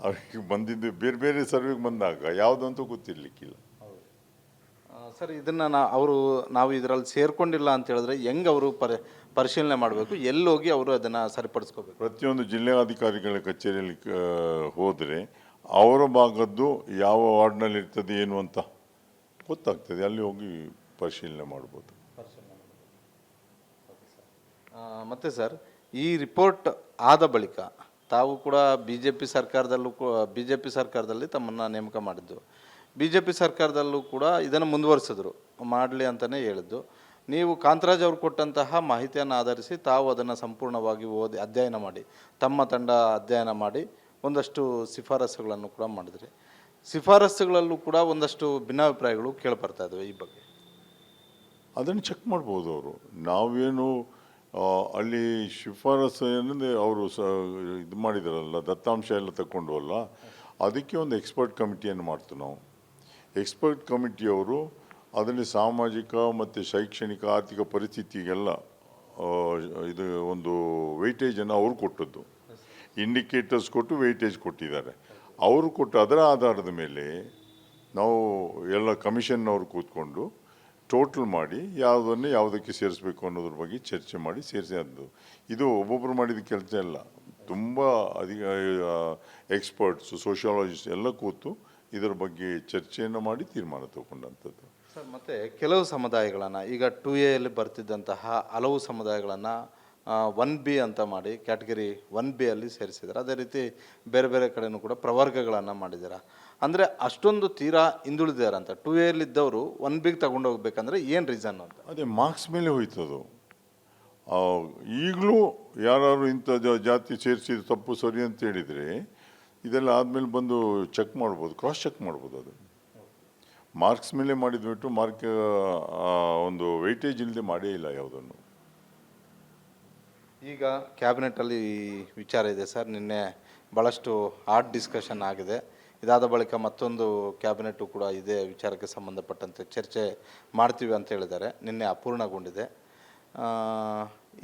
ಅವ್ರಿಗೆ ಬಂದಿದ್ದು, ಬೇರೆ ಬೇರೆ ಸರ್ವೆಗೆ ಬಂದಾಗ ಯಾವುದಂತೂ ಗೊತ್ತಿರಲಿಕ್ಕಿಲ್ಲ. ಸರ್, ಇದನ್ನು ನಾವು ಇದರಲ್ಲಿ ಸೇರ್ಕೊಂಡಿಲ್ಲ ಅಂತ ಹೇಳಿದ್ರೆ ಹೆಂಗೆ ಅವರು ಪರಿಶೀಲನೆ ಮಾಡಬೇಕು, ಎಲ್ಲೋಗಿ ಅವರು ಅದನ್ನು ಸರಿಪಡಿಸ್ಕೋಬೇಕು? ಪ್ರತಿಯೊಂದು ಜಿಲ್ಲಾಧಿಕಾರಿಗಳ ಕಚೇರಿಯಲ್ಲಿ ಹೋದರೆ ಅವರ ಭಾಗದ್ದು ಯಾವ ವಾರ್ಡ್ನಲ್ಲಿ ಇರ್ತದೆ ಏನು ಅಂತ ಗೊತ್ತಾಗ್ತದೆ, ಅಲ್ಲಿ ಹೋಗಿ ಪರಿಶೀಲನೆ ಮಾಡ್ಬೋದು. ಮತ್ತು ಸರ್, ಈ ರಿಪೋರ್ಟ್ ಆದ ಬಳಿಕ ತಾವು ಕೂಡ ಬಿ ಜೆ ಪಿ ಸರ್ಕಾರದಲ್ಲಿ ತಮ್ಮನ್ನು ನೇಮಕ ಮಾಡಿದ್ದು, ಬಿ ಜೆ ಪಿ ಸರ್ಕಾರದಲ್ಲೂ ಕೂಡ ಇದನ್ನು ಮುಂದುವರಿಸಿದ್ರು, ಮಾಡಲಿ ಅಂತಲೇ ಹೇಳಿದ್ದು. ನೀವು ಕಾಂತರಾಜ್ ಅವರು ಕೊಟ್ಟಂತಹ ಮಾಹಿತಿಯನ್ನು ಆಧರಿಸಿ ತಾವು ಅದನ್ನು ಸಂಪೂರ್ಣವಾಗಿ ಓದಿ ಅಧ್ಯಯನ ಮಾಡಿ, ತಮ್ಮ ತಂಡ ಅಧ್ಯಯನ ಮಾಡಿ ಒಂದಷ್ಟು ಶಿಫಾರಸುಗಳನ್ನು ಕೂಡ ಮಾಡಿದ್ರಿ. ಶಿಫಾರಸುಗಳಲ್ಲೂ ಕೂಡ ಒಂದಷ್ಟು ಭಿನ್ನಾಭಿಪ್ರಾಯಗಳು ಕೇಳಿಬರ್ತಾ ಇದ್ದಾವೆ. ಈ ಬಗ್ಗೆ ಅದನ್ನು ಚೆಕ್ ಮಾಡ್ಬೋದು ಅವರು. ನಾವೇನು ಅಲ್ಲಿ ಶಿಫಾರಸು ಏನಂದರೆ ಅವರು ಇದು ಮಾಡಿದಾರಲ್ಲ, ದತ್ತಾಂಶ ಎಲ್ಲ ತಗೊಂಡು ಅಲ್ಲ, ಅದಕ್ಕೆ ಒಂದು ಎಕ್ಸ್ಪರ್ಟ್ ಕಮಿಟಿಯನ್ನು ಮಾಡ್ತೀವಿ ನಾವು. ಎಕ್ಸ್ಪರ್ಟ್ ಕಮಿಟಿಯವರು ಅದರಲ್ಲಿ ಸಾಮಾಜಿಕ ಮತ್ತು ಶೈಕ್ಷಣಿಕ ಆರ್ಥಿಕ ಪರಿಸ್ಥಿತಿಗೆಲ್ಲ ಇದು ಒಂದು ವೆಯ್ಟೇಜನ್ನು ಅವರು ಕೊಟ್ಟದ್ದು, ಇಂಡಿಕೇಟರ್ಸ್ ಕೊಟ್ಟು ವೆಯ್ಟೇಜ್ ಕೊಟ್ಟಿದ್ದಾರೆ. ಅವರು ಕೊಟ್ಟು ಅದರ ಆಧಾರದ ಮೇಲೆ ನಾವು ಎಲ್ಲ ಕಮಿಷನ್ನವರು ಕೂತ್ಕೊಂಡು ಟೋಟಲ್ ಮಾಡಿ ಯಾವುದಕ್ಕೆ ಸೇರಿಸ್ಬೇಕು ಅನ್ನೋದ್ರ ಬಗ್ಗೆ ಚರ್ಚೆ ಮಾಡಿ ಸೇರಿಸಿದ್ದು. ಇದು ಒಬ್ಬೊಬ್ಬರು ಮಾಡಿದ ಕೆಲಸ ಅಲ್ಲ, ತುಂಬ ಎಕ್ಸ್ಪರ್ಟ್ಸು, ಸೋಷಿಯಾಲಜಿಸ್ಟ್ ಎಲ್ಲ ಕೂತು ಇದರ ಬಗ್ಗೆ ಚರ್ಚೆಯನ್ನು ಮಾಡಿ ತೀರ್ಮಾನ ತಗೊಂಡಂಥದ್ದು. ಸರ್, ಮತ್ತು ಕೆಲವು ಸಮುದಾಯಗಳನ್ನು ಈಗ 2A ಬರ್ತಿದ್ದಂತಹ ಹಲವು ಸಮುದಾಯಗಳನ್ನು 1B ಅಂತ ಮಾಡಿ ಕ್ಯಾಟಗರಿ 1B ಅಲ್ಲಿ ಸೇರಿಸಿದ್ದಾರೆ. ಅದೇ ರೀತಿ ಬೇರೆ ಬೇರೆ ಕಡೆನೂ ಕೂಡ ಪ್ರವರ್ಗಗಳನ್ನು ಮಾಡಿದ್ದಾರೆ. ಅಂದರೆ ಅಷ್ಟೊಂದು ತೀರಾ ಹಿಂದುಳಿದಾರೆ ಅಂತ 2A ಇದ್ದವರು 1Bಗೆ ತಗೊಂಡು ಹೋಗ್ಬೇಕಂದ್ರೆ ಏನು ರೀಸನ್ ಅಂತ? ಅದೇ ಮಾರ್ಕ್ಸ್ ಮೇಲೆ ಹೋಯ್ತದು. ಈಗಲೂ ಯಾರು ಇಂಥ ಜಾತಿ ಸೇರಿಸಿದ ತಪ್ಪು ಸರಿ ಅಂತ ಹೇಳಿದರೆ ಇದೆಲ್ಲ ಆದಮೇಲೆ ಬಂದು ಚೆಕ್ ಮಾಡ್ಬೋದು, ಕ್ರಾಸ್ ಚೆಕ್ ಮಾಡ್ಬೋದು. ಅದು ಮಾರ್ಕ್ಸ್ ಮೇಲೆ ಮಾಡಿದ್ಬಿಟ್ಟು ಮಾರ್ಕ್ ಒಂದು ವೆಯ್ಟೇಜ್ ಇಲ್ಲದೆ ಮಾಡೇ ಇಲ್ಲ ಯಾವುದನ್ನು. ಈಗ ಕ್ಯಾಬಿನೆಟಲ್ಲಿ ಈ ವಿಚಾರ ಇದೆ ಸರ್. ನಿನ್ನೆ ಭಾಳಷ್ಟು ಹಾಟ್ ಡಿಸ್ಕಷನ್ ಆಗಿದೆ. ಇದಾದ ಬಳಿಕ ಮತ್ತೊಂದು ಕ್ಯಾಬಿನೆಟ್ಟು ಕೂಡ ಇದೇ ವಿಚಾರಕ್ಕೆ ಸಂಬಂಧಪಟ್ಟಂತೆ ಚರ್ಚೆ ಮಾಡ್ತೀವಿ ಅಂತ ಹೇಳಿದ್ದಾರೆ. ನಿನ್ನೆ ಅಪೂರ್ಣಗೊಂಡಿದೆ.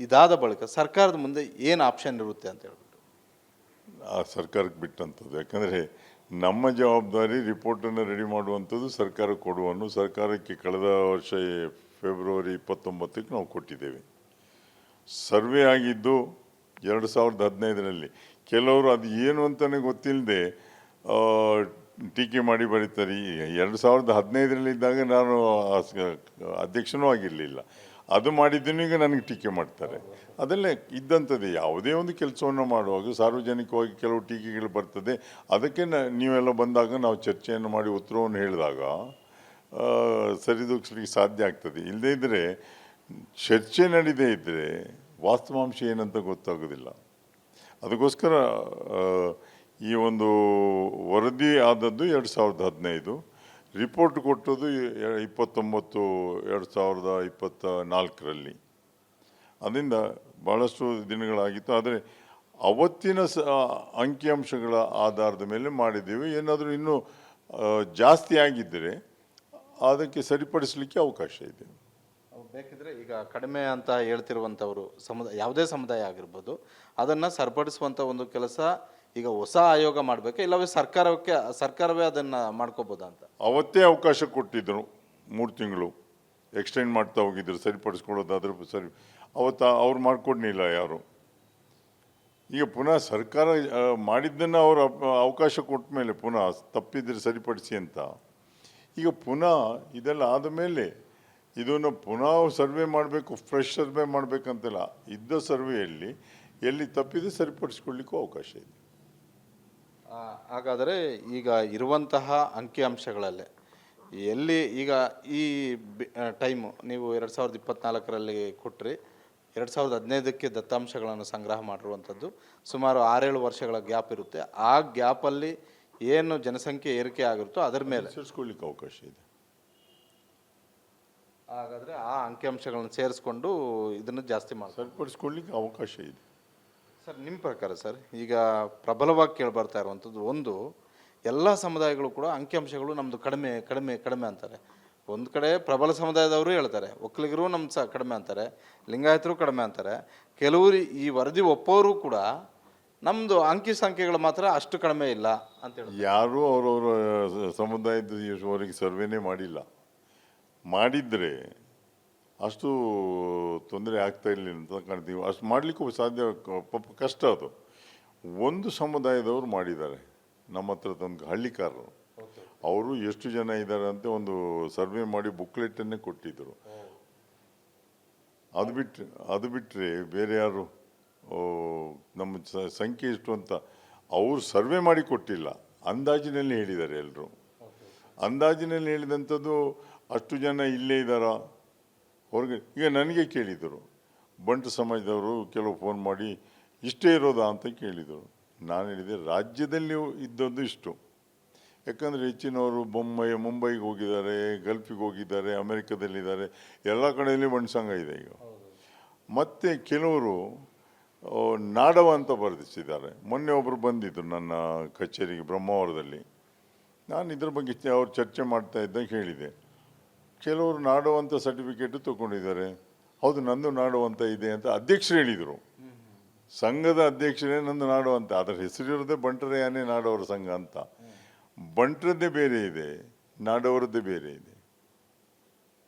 ಇದಾದ ಬಳಿಕ ಸರ್ಕಾರದ ಮುಂದೆ ಏನು ಆಪ್ಷನ್ ಇರುತ್ತೆ ಅಂತ ಹೇಳ್ಬಿಟ್ಟು ಆ ಸರ್ಕಾರಕ್ಕೆ ಬಿಟ್ಟಂಥದ್ದು. ಯಾಕಂದರೆ ನಮ್ಮ ಜವಾಬ್ದಾರಿ ರಿಪೋರ್ಟನ್ನು ರೆಡಿ ಮಾಡುವಂಥದ್ದು ಸರ್ಕಾರಕ್ಕೆ ಕೊಡುವನ್ನು. ಸರ್ಕಾರಕ್ಕೆ ಕಳೆದ ವರ್ಷ ಫೆಬ್ರವರಿ 29ಕ್ಕೆ ನಾವು ಕೊಟ್ಟಿದ್ದೇವೆ. ಸರ್ವೆ ಆಗಿದ್ದು 2015ರಲ್ಲಿ. ಕೆಲವರು ಅದು ಏನು ಅಂತಲೇ ಗೊತ್ತಿಲ್ಲದೆ ಟೀಕೆ ಮಾಡಿ ಬರೀತಾರೆ. 2015ರಲ್ಲಿದ್ದಾಗ ನಾನು ಅಧ್ಯಕ್ಷನೂ ಆಗಿರಲಿಲ್ಲ. ಅದು ಮಾಡಿದ್ದನ್ನು ಈಗ ನನಗೆ ಟೀಕೆ ಮಾಡ್ತಾರೆ. ಅದೆಲ್ಲ ಇದ್ದಂಥದ್ದು. ಯಾವುದೇ ಒಂದು ಕೆಲಸವನ್ನು ಮಾಡುವಾಗ ಸಾರ್ವಜನಿಕವಾಗಿ ಕೆಲವು ಟೀಕೆಗಳು ಬರ್ತದೆ. ಅದಕ್ಕೆ ನೀವೆಲ್ಲ ಬಂದಾಗ ನಾವು ಚರ್ಚೆಯನ್ನು ಮಾಡಿ ಉತ್ತರವನ್ನು ಹೇಳಿದಾಗ ಸರಿದೂಗಿಸ್ಲಿಕ್ಕೆ ಸಾಧ್ಯ ಆಗ್ತದೆ. ಇಲ್ಲದೇ ಇದ್ದರೆ ಚರ್ಚೆ ನಡೀದೇ ಇದ್ದರೆ ವಾಸ್ತವಾಂಶ ಏನಂತ ಗೊತ್ತಾಗೋದಿಲ್ಲ. ಅದಕ್ಕೋಸ್ಕರ ಈ ಒಂದು ವರದಿ ಆದದ್ದು 2015, ರಿಪೋರ್ಟ್ ಕೊಟ್ಟದ್ದು 29/2024ರಲ್ಲಿ. ಅದರಿಂದ ಭಾಳಷ್ಟು ದಿನಗಳಾಗಿತ್ತು. ಆದರೆ ಅವತ್ತಿನ ಅಂಕಿಅಂಶಗಳ ಆಧಾರದ ಮೇಲೆ ಮಾಡಿದ್ದೀವಿ. ಏನಾದರೂ ಇನ್ನೂ ಜಾಸ್ತಿ ಆಗಿದ್ದರೆ ಅದಕ್ಕೆ ಸರಿಪಡಿಸಲಿಕ್ಕೆ ಅವಕಾಶ ಇದೆ. ಬೇಕಿದ್ರೆ ಈಗ ಕಡಿಮೆ ಅಂತ ಹೇಳ್ತಿರುವಂಥವರು ಯಾವುದೇ ಸಮುದಾಯ ಆಗಿರ್ಬೋದು, ಅದನ್ನು ಸರಿಪಡಿಸುವಂಥ ಒಂದು ಕೆಲಸ ಈಗ ಹೊಸ ಆಯೋಗ ಮಾಡಬೇಕು, ಇಲ್ಲವೇ ಸರ್ಕಾರವೇ ಅದನ್ನು ಮಾಡ್ಕೋಬೋದಾ ಅಂತ? ಅವತ್ತೇ ಅವಕಾಶ ಕೊಟ್ಟಿದ್ದರು. 3 ತಿಂಗಳು ಎಕ್ಸ್ಟೆಂಡ್ ಮಾಡ್ತಾ ಹೋಗಿದ್ರು ಸರಿಪಡಿಸ್ಕೊಳ್ಳೋದಾದ್ರೆ ಸರಿ. ಅವತ್ತು ಅವ್ರು ಮಾಡಿಕೊಡ್ಲಿಲ್ಲ ಯಾರು. ಈಗ ಪುನಃ ಸರ್ಕಾರ ಮಾಡಿದ್ದನ್ನು ಅವರು ಅವಕಾಶ ಕೊಟ್ಟ ಮೇಲೆ ಪುನಃ ತಪ್ಪಿದ್ರೆ ಸರಿಪಡಿಸಿ ಅಂತ. ಈಗ ಪುನಃ ಇದೆಲ್ಲ ಆದ ಮೇಲೆ ಇದನ್ನು ಪುನಃ ಸರ್ವೆ ಮಾಡಬೇಕು, ಫ್ರೆಶ್ ಸರ್ವೆ ಮಾಡಬೇಕಂತೆಲ್ಲ. ಇದ್ದ ಸರ್ವೆಯಲ್ಲಿ ಎಲ್ಲಿ ತಪ್ಪಿದೆ ಸರಿಪಡಿಸ್ಕೊಳ್ಳಿಕ್ಕೂ ಅವಕಾಶ ಇದೆ. ಹಾಗಾದರೆ ಈಗ ಇರುವಂತಹ ಅಂಕಿಅಂಶಗಳಲ್ಲೇ ಎಲ್ಲಿ ಈಗ ಈ ಟೈಮು ನೀವು 2024ರಲ್ಲಿ ಕೊಟ್ಟರೆ 2015ಕ್ಕೆ ದತ್ತಾಂಶಗಳನ್ನು ಸಂಗ್ರಹ ಮಾಡಿರುವಂಥದ್ದು ಸುಮಾರು 6-7 ವರ್ಷಗಳ ಗ್ಯಾಪ್ ಇರುತ್ತೆ. ಆ ಗ್ಯಾಪಲ್ಲಿ ಏನು ಜನಸಂಖ್ಯೆ ಏರಿಕೆ ಆಗಿರುತ್ತೋ ಅದರ ಮೇಲೆ ಸೇರಿಸ್ಕೊಳ್ಳಿಕ್ಕೆ ಅವಕಾಶ ಇದೆ. ಹಾಗಾದರೆ ಆ ಅಂಕಿಅಂಶಗಳನ್ನು ಸೇರಿಸ್ಕೊಂಡು ಇದನ್ನು ಜಾಸ್ತಿ ಮಾಡಿ ಸರಿಪಡಿಸ್ಕೊಳ್ಳಿಕ್ಕೆ ಅವಕಾಶ ಇದೆ. ಸರ್, ನಿಮ್ಮ ಪ್ರಕಾರ ಸರ್, ಈಗ ಪ್ರಬಲವಾಗಿ ಕೇಳಿಬರ್ತಾ ಇರುವಂಥದ್ದು ಒಂದು, ಎಲ್ಲ ಸಮುದಾಯಗಳು ಕೂಡ ಅಂಕಿಅಂಶಗಳು ನಮ್ಮದು ಕಡಿಮೆ ಕಡಿಮೆ ಕಡಿಮೆ ಅಂತಾರೆ. ಒಂದು ಕಡೆ ಪ್ರಬಲ ಸಮುದಾಯದವರು ಹೇಳ್ತಾರೆ, ಒಕ್ಕಲಿಗರು ನಮ್ಮ ಕಡಿಮೆ ಅಂತಾರೆ, ಲಿಂಗಾಯತರು ಕಡಿಮೆ ಅಂತಾರೆ. ಕೆಲವರು ಈ ವರದಿ ಒಪ್ಪೋರು ಕೂಡ ನಮ್ಮದು ಅಂಕಿ ಸಂಖ್ಯೆಗಳು ಮಾತ್ರ ಅಷ್ಟು ಕಡಿಮೆ ಇಲ್ಲ ಅಂತೇಳಿ. ಯಾರೂ ಅವರವರ ಸಮುದಾಯದವರೆಗೆ ಸರ್ವೇನೇ ಮಾಡಿಲ್ಲ. ಮಾಡಿದರೆ ಅಷ್ಟು ತೊಂದರೆ ಆಗ್ತಾ ಇರಲಿಲ್ಲ ಅಂತ ಕಾಣ್ತೀವಿ. ಅಷ್ಟು ಮಾಡಲಿಕ್ಕೂ ಸಾಧ್ಯ ಕಷ್ಟ. ಅದು ಒಂದು ಸಮುದಾಯದವರು ಮಾಡಿದ್ದಾರೆ. ನಮ್ಮ ಹತ್ರ ತಂದು ಹಳ್ಳಿಕಾರರು, ಅವರು ಎಷ್ಟು ಜನ ಇದ್ದಾರೆ ಅಂತ ಒಂದು ಸರ್ವೆ ಮಾಡಿ ಬುಕ್ಲೆಟನ್ನೇ ಕೊಟ್ಟಿದ್ದರು. ಅದು ಬಿಟ್ಟರೆ ಬೇರೆ ಯಾರು ನಮ್ಮ ಸಂಖ್ಯೆ ಎಷ್ಟು ಅಂತ ಅವರು ಸರ್ವೆ ಮಾಡಿ ಕೊಟ್ಟಿಲ್ಲ. ಅಂದಾಜಿನಲ್ಲಿ ಹೇಳಿದ್ದಾರೆ ಎಲ್ಲರೂ. ಅಂದಾಜಿನಲ್ಲಿ ಹೇಳಿದಂಥದ್ದು ಅಷ್ಟು ಜನ ಇಲ್ಲೇ ಇದ್ದಾರಾ ಹೊರಗೆ. ಈಗ ನನಗೆ ಕೇಳಿದರು ಬಂಟು ಸಮಾಜದವರು ಕೆಲವು ಫೋನ್ ಮಾಡಿ ಇಷ್ಟೇ ಇರೋದಾ ಅಂತ ಕೇಳಿದರು. ನಾನು ಹೇಳಿದೆ ರಾಜ್ಯದಲ್ಲಿ ಇದ್ದದ್ದು ಇಷ್ಟು. ಯಾಕಂದರೆ ಹೆಚ್ಚಿನವರು ಮುಂಬೈಗೆ ಹೋಗಿದ್ದಾರೆ, ಗಲ್ಫಿಗೆ ಹೋಗಿದ್ದಾರೆ, ಅಮೆರಿಕದಲ್ಲಿದ್ದಾರೆ, ಎಲ್ಲ ಕಡೆಯಲ್ಲಿ ಬಂಟು ಸಂಘ ಇದೆ ಈಗ. ಮತ್ತು ಕೆಲವರು ನಾಡವ ಅಂತ ಬರೆದಿಸಿದ್ದಾರೆ. ಮೊನ್ನೆ ಒಬ್ಬರು ಬಂದಿದ್ದರು ನನ್ನ ಕಚೇರಿಗೆ ಬ್ರಹ್ಮಾವರದಲ್ಲಿ. ನಾನು ಇದ್ರ ಬಗ್ಗೆ ಅವ್ರು ಚರ್ಚೆ ಮಾಡ್ತಾ ಇದ್ದಾಗ ಹೇಳಿದೆ, ಕೆಲವರು ನಾಡುವಂಥ ಸರ್ಟಿಫಿಕೇಟು ತೊಗೊಂಡಿದ್ದಾರೆ. ಹೌದು, ನಂದು ನಾಡುವಂಥ ಇದೆ ಅಂತ ಅಧ್ಯಕ್ಷರು ಹೇಳಿದರು. ಸಂಘದ ಅಧ್ಯಕ್ಷರೇ ನಂದು ನಾಡುವಂಥ. ಅದರ ಹೆಸರಿರೋದೇ ಬಂಟರ ಯಾನೇ ನಾಡವರ ಸಂಘ ಅಂತ. ಬಂಟರದ್ದೇ ಬೇರೆ ಇದೆ, ನಾಡವರದ್ದೇ ಬೇರೆ ಇದೆ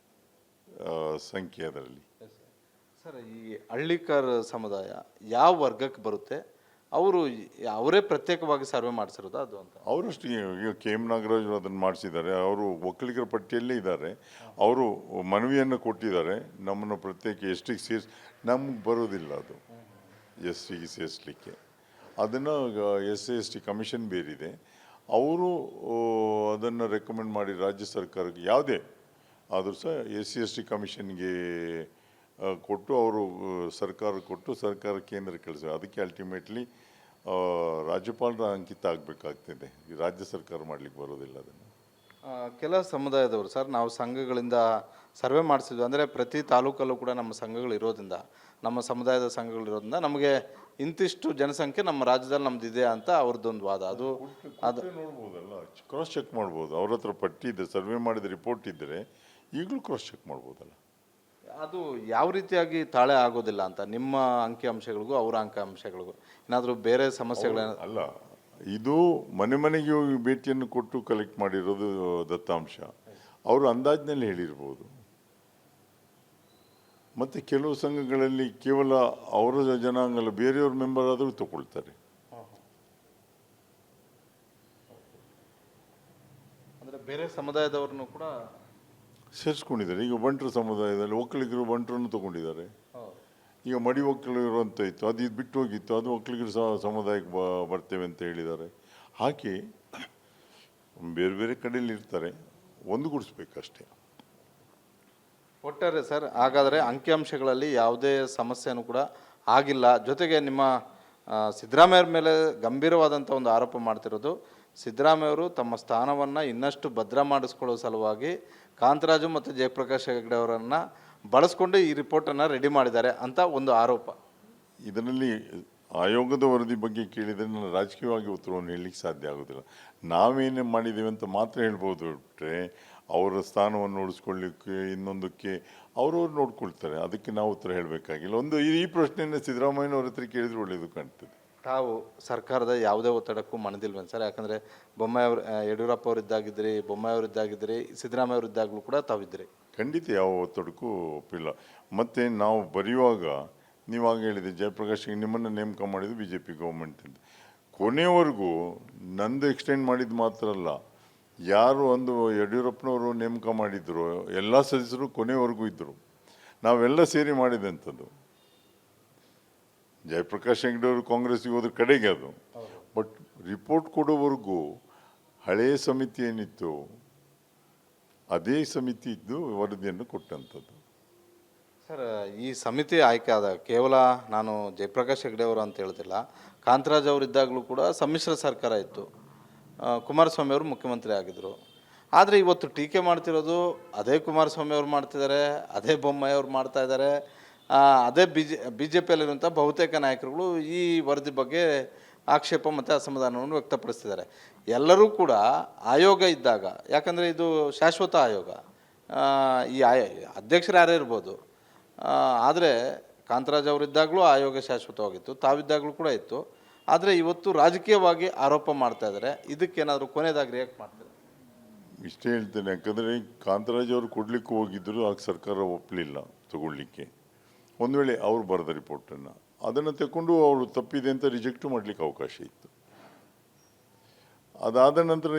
ಸಂಖ್ಯೆ ಅದರಲ್ಲಿ. ಸರ್, ಈ ಹಳ್ಳಿಕಾರ ಸಮುದಾಯ ಯಾವ ವರ್ಗಕ್ಕೆ ಬರುತ್ತೆ ಅವರು ಅವರೇ ಪ್ರತ್ಯೇಕವಾಗಿ ಸರ್ವೆ ಮಾಡಿಸಿರೋದು ಅದು ಅಂತ. ಅವರಷ್ಟು ಈಗ ಕೆ ಎಂ ನಾಗರಾಜ್ ಅದನ್ನು ಮಾಡಿಸಿದ್ದಾರೆ. ಅವರು ಒಕ್ಕಲಿಗರ ಪಟ್ಟಿಯಲ್ಲೇ ಇದ್ದಾರೆ. ಅವರು ಮನವಿಯನ್ನು ಕೊಟ್ಟಿದ್ದಾರೆ, ನಮ್ಮನ್ನು ಪ್ರತ್ಯೇಕ ಎಸ್ ಟಿಗೆ ಸೇರಿಸಿ. ನಮ್ಗೆ ಬರೋದಿಲ್ಲ ಅದು ಎಸ್ ಟಿಗೆ ಸೇರಿಸಲಿಕ್ಕೆ. ಅದನ್ನು SC/ST ಕಮಿಷನ್ ಬೇರಿದೆ. ಅವರು ಅದನ್ನು ರೆಕಮೆಂಡ್ ಮಾಡಿ ರಾಜ್ಯ ಸರ್ಕಾರಕ್ಕೆ ಯಾವುದೇ ಆದರೂ ಸಹ SC/ST ಕಮಿಷನ್ಗೆ ಕೊಟ್ಟು ಅವರು ಸರ್ಕಾರ ಕೊಟ್ಟು ಸರ್ಕಾರ ಕೇಂದ್ರ ಕಳಿಸ. ಅದಕ್ಕೆ ಅಲ್ಟಿಮೇಟ್ಲಿ ರಾಜ್ಯಪಾಲರ ಅಂಕಿತ ಆಗಬೇಕಾಗ್ತದೆ. ರಾಜ್ಯ ಸರ್ಕಾರ ಮಾಡಲಿಕ್ಕೆ ಬರೋದಿಲ್ಲ ಅದನ್ನು. ಕೆಲ ಸಮುದಾಯದವರು ಸರ್, ನಾವು ಸಂಘಗಳಿಂದ ಸರ್ವೆ ಮಾಡಿಸಿದ್ವಿ, ಅಂದರೆ ಪ್ರತಿ ತಾಲೂಕಲ್ಲೂ ಕೂಡ ನಮ್ಮ ಸಂಘಗಳು ಇರೋದ್ರಿಂದ, ನಮ್ಮ ಸಮುದಾಯದ ಸಂಘಗಳು ಇರೋದ್ರಿಂದ ನಮಗೆ ಇಂತಿಷ್ಟು ಜನಸಂಖ್ಯೆ ನಮ್ಮ ರಾಜ್ಯದಲ್ಲಿ ನಮ್ದು ಇದೆ ಅಂತ ಅವ್ರದ್ದೊಂದು ವಾದ. ಅದು ನೋಡ್ಬೋದಲ್ಲ, ಕ್ರಾಸ್ ಚೆಕ್ ಮಾಡ್ಬೋದು. ಅವ್ರ ಹತ್ರ ಪಟ್ಟಿ ಇದೆ, ಸರ್ವೆ ಮಾಡಿದ ರಿಪೋರ್ಟ್ ಇದ್ದರೆ ಈಗಲೂ ಕ್ರಾಸ್ ಚೆಕ್ ಮಾಡ್ಬೋದಲ್ಲ. ಅದು ಯಾವ ರೀತಿಯಾಗಿ ತಾಳೆ ಆಗೋದಿಲ್ಲ ಅಂತ ನಿಮ್ಮ ಅಂಕಿಅಂಶಗಳಿಗೂ ಅವರ ಅಂಕಿಅಂಶಗಳಿಗೂ ಏನಾದರೂ ಬೇರೆ ಸಮಸ್ಯೆಗಳೇ? ಅಲ್ಲ, ಇದು ಮನೆ ಮನೆಗೆ ಹೋಗಿ ಭೇಟಿಯನ್ನು ಕೊಟ್ಟು ಕಲೆಕ್ಟ್ ಮಾಡಿರೋದು ದತ್ತಾಂಶ. ಅವರು ಅಂದಾಜಿನಲ್ಲಿ ಹೇಳಿರ್ಬೋದು. ಮತ್ತು ಕೆಲವು ಸಂಘಗಳಲ್ಲಿ ಕೇವಲ ಅವರ ಜನಾಂಗಲ್ಲ, ಬೇರೆಯವ್ರ ಮೆಂಬರ್ ಆದರೂ ತಗೊಳ್ತಾರೆ. ಅಂದರೆ ಬೇರೆ ಸಮುದಾಯದವ್ರನ್ನು ಕೂಡ ಸೇರಿಸ್ಕೊಂಡಿದ್ದಾರೆ. ಈಗ ಬಂಟರ ಸಮುದಾಯದಲ್ಲಿ ಒಕ್ಕಲಿಗರು ಬಂಟರನ್ನು ತಗೊಂಡಿದ್ದಾರೆ. ಈಗ ಮಡಿ ಒಕ್ಕಲಿಗರು ಅಂತ ಇತ್ತು, ಅದು ಇದು ಬಿಟ್ಟು ಹೋಗಿತ್ತು, ಅದು ಒಕ್ಕಲಿಗರು ಸಮುದಾಯಕ್ಕೆ ಬರ್ತೇವೆ ಅಂತ ಹೇಳಿದ್ದಾರೆ. ಹಾಗೆ ಬೇರೆ ಬೇರೆ ಕಡೆಯಲ್ಲಿ ಇರ್ತಾರೆ, ಒಂದುಗೂಡಿಸ್ಬೇಕಷ್ಟೇ. ಒಟ್ಟಾರೆ ಸರ್, ಹಾಗಾದರೆ ಅಂಕಿಅಂಶಗಳಲ್ಲಿ ಯಾವುದೇ ಸಮಸ್ಯೆನೂ ಕೂಡ ಆಗಿಲ್ಲ. ಜೊತೆಗೆ ನಿಮ್ಮ ಸಿದ್ದರಾಮಯ್ಯರ ಮೇಲೆ ಗಂಭೀರವಾದಂಥ ಒಂದು ಆರೋಪ ಮಾಡ್ತಿರೋದು, ಸಿದ್ದರಾಮಯ್ಯವರು ತಮ್ಮ ಸ್ಥಾನವನ್ನು ಇನ್ನಷ್ಟು ಭದ್ರ ಮಾಡಿಸ್ಕೊಳ್ಳೋ ಸಲುವಾಗಿ ಕಾಂತರಾಜು ಮತ್ತು ಜಯಪ್ರಕಾಶ್ ಹೆಗಡೆ ಅವರನ್ನು ಬಳಸ್ಕೊಂಡು ಈ ರಿಪೋರ್ಟನ್ನು ರೆಡಿ ಮಾಡಿದ್ದಾರೆ ಅಂತ ಒಂದು ಆರೋಪ. ಇದರಲ್ಲಿ ಆಯೋಗದ ವರದಿ ಬಗ್ಗೆ ಕೇಳಿದರೆ ನಾನು ರಾಜಕೀಯವಾಗಿ ಉತ್ತರವನ್ನು ಹೇಳಲಿಕ್ಕೆ ಸಾಧ್ಯ ಆಗೋದಿಲ್ಲ. ನಾವೇನೇ ಮಾಡಿದ್ದೇವೆ ಅಂತ ಮಾತ್ರ ಹೇಳ್ಬೋದು ಬಿಟ್ಟರೆ ಅವರ ಸ್ಥಾನವನ್ನು ಉಳಿಸ್ಕೊಳ್ಳಿಕ್ಕೆ ಇನ್ನೊಂದಕ್ಕೆ ಅವರವ್ರು ನೋಡ್ಕೊಳ್ತಾರೆ. ಅದಕ್ಕೆ ನಾವು ಉತ್ತರ ಹೇಳಬೇಕಾಗಿಲ್ಲ. ಒಂದು ಈ ಪ್ರಶ್ನೆಯನ್ನು ಸಿದ್ದರಾಮಯ್ಯನವ್ರ ಹತ್ರ ಕೇಳಿದ್ರೆ ಒಳ್ಳೆಯದು ಕಾಣ್ತದೆ. ತಾವು ಸರ್ಕಾರದ ಯಾವುದೇ ಒತ್ತಡಕ್ಕೂ ಮಣದಿಲ್ವೇನು ಸರ್? ಯಾಕಂದರೆ ಯಡಿಯೂರಪ್ಪ ಅವರಿದ್ದಾಗಿದ್ರಿ, ಬೊಮ್ಮಾಯಿ ಅವರಿದ್ದಾಗಿದ್ರಿ, ಸಿದ್ದರಾಮಯ್ಯ ಅವರಿದ್ದಾಗಲೂ ಕೂಡ ತಾವಿದ್ರಿ. ಖಂಡಿತ ಯಾವ ಒತ್ತಡಕ್ಕೂ ಒಪ್ಪಿಲ್ಲ. ಮತ್ತು ನಾವು ಬರೆಯುವಾಗ ನೀವಾಗ ಹೇಳಿದೆ, ಜಯಪ್ರಕಾಶ್ ನಿಮ್ಮನ್ನು ನೇಮಕ ಮಾಡಿದ್ದು BJP ಗೌರ್ಮೆಂಟ್ ಅಂತ. ಕೊನೆಯವರೆಗೂ ನಂದು ಎಕ್ಸ್ಟೆಂಡ್ ಮಾಡಿದ್ದು ಮಾತ್ರ ಅಲ್ಲ, ಯಾರು ಒಂದು ಯಡಿಯೂರಪ್ಪನವರು ನೇಮಕ ಮಾಡಿದ್ರು ಎಲ್ಲ ಸದಸ್ಯರು ಕೊನೆಯವರೆಗೂ ಇದ್ದರು. ನಾವೆಲ್ಲ ಸೇರಿ ಮಾಡಿದಂಥದ್ದು. ಜಯಪ್ರಕಾಶ್ ಹೆಗ್ಡೆ ಅವರು ಕಾಂಗ್ರೆಸ್ಸಿಗೆ ಹೋದ್ರ ಕಡೆಗೆ ಅದು. ಬಟ್ ರಿಪೋರ್ಟ್ ಕೊಡೋವರೆಗೂ ಹಳೆಯ ಸಮಿತಿ ಏನಿತ್ತು ಅದೇ ಸಮಿತಿ ಇದ್ದು ವರದಿಯನ್ನು ಕೊಟ್ಟಂಥದ್ದು. ಸರ್, ಈ ಸಮಿತಿ ಆಯ್ಕೆ ಆದಾಗ ಕೇವಲ ನಾನು ಜಯಪ್ರಕಾಶ್ ಹೆಗ್ಡೆ ಅವರು ಅಂತ ಹೇಳ್ತಿಲ್ಲ, ಕಾಂತರಾಜ್ ಅವರಿದ್ದಾಗಲೂ ಕೂಡ ಸಮ್ಮಿಶ್ರ ಸರ್ಕಾರ ಇತ್ತು, ಕುಮಾರಸ್ವಾಮಿ ಅವರು ಮುಖ್ಯಮಂತ್ರಿ ಆಗಿದ್ದರು. ಆದರೆ ಇವತ್ತು ಟೀಕೆ ಮಾಡ್ತಿರೋದು ಅದೇ ಕುಮಾರಸ್ವಾಮಿ ಅವರು ಮಾಡ್ತಿದ್ದಾರೆ, ಅದೇ ಬೊಮ್ಮಾಯಿ ಅವರು ಮಾಡ್ತಾ ಇದ್ದಾರೆ, ಅದೇ BJPಯಲ್ಲಿರುವಂಥ ಬಹುತೇಕ ನಾಯಕರುಗಳು ಈ ವರದಿ ಬಗ್ಗೆ ಆಕ್ಷೇಪ ಮತ್ತು ಅಸಮಾಧಾನವನ್ನು ವ್ಯಕ್ತಪಡಿಸ್ತಿದ್ದಾರೆ. ಎಲ್ಲರೂ ಕೂಡ ಆಯೋಗ ಇದ್ದಾಗ, ಯಾಕಂದರೆ ಇದು ಶಾಶ್ವತ ಆಯೋಗ, ಈ ಅಧ್ಯಕ್ಷರು ಯಾರೇ ಇರ್ಬೋದು, ಆದರೆ ಕಾಂತರಾಜ್ ಅವರಿದ್ದಾಗಲೂ ಆಯೋಗ ಶಾಶ್ವತವಾಗಿತ್ತು, ತಾವಿದ್ದಾಗಲೂ ಕೂಡ ಇತ್ತು. ಆದರೆ ಇವತ್ತು ರಾಜಕೀಯವಾಗಿ ಆರೋಪ ಮಾಡ್ತಾ ಇದ್ದಾರೆ. ಇದಕ್ಕೇನಾದರೂ ಕೊನೆಯದಾಗಿ ರಿಯಾಕ್ಟ್ ಮಾಡ್ತಾರೆ? ಇಷ್ಟೇ ಹೇಳ್ತೇನೆ, ಯಾಕಂದರೆ ಕಾಂತರಾಜ್ ಅವರು ಕೊಡಲಿಕ್ಕೆ ಹೋಗಿದ್ದರು, ಆಗ ಸರ್ಕಾರ ಒಪ್ಪಲಿಲ್ಲ ತಗೊಳ್ಳಿಕ್ಕೆ. ಒಂದು ವೇಳೆ ಅವರು ಬರೆದ ರಿಪೋರ್ಟನ್ನು ಅದನ್ನು ತಗೊಂಡು ಅವರು ತಪ್ಪಿದೆ ಅಂತ ರಿಜೆಕ್ಟು ಮಾಡಲಿಕ್ಕೆ ಅವಕಾಶ ಇತ್ತು. ಅದಾದ ನಂತರ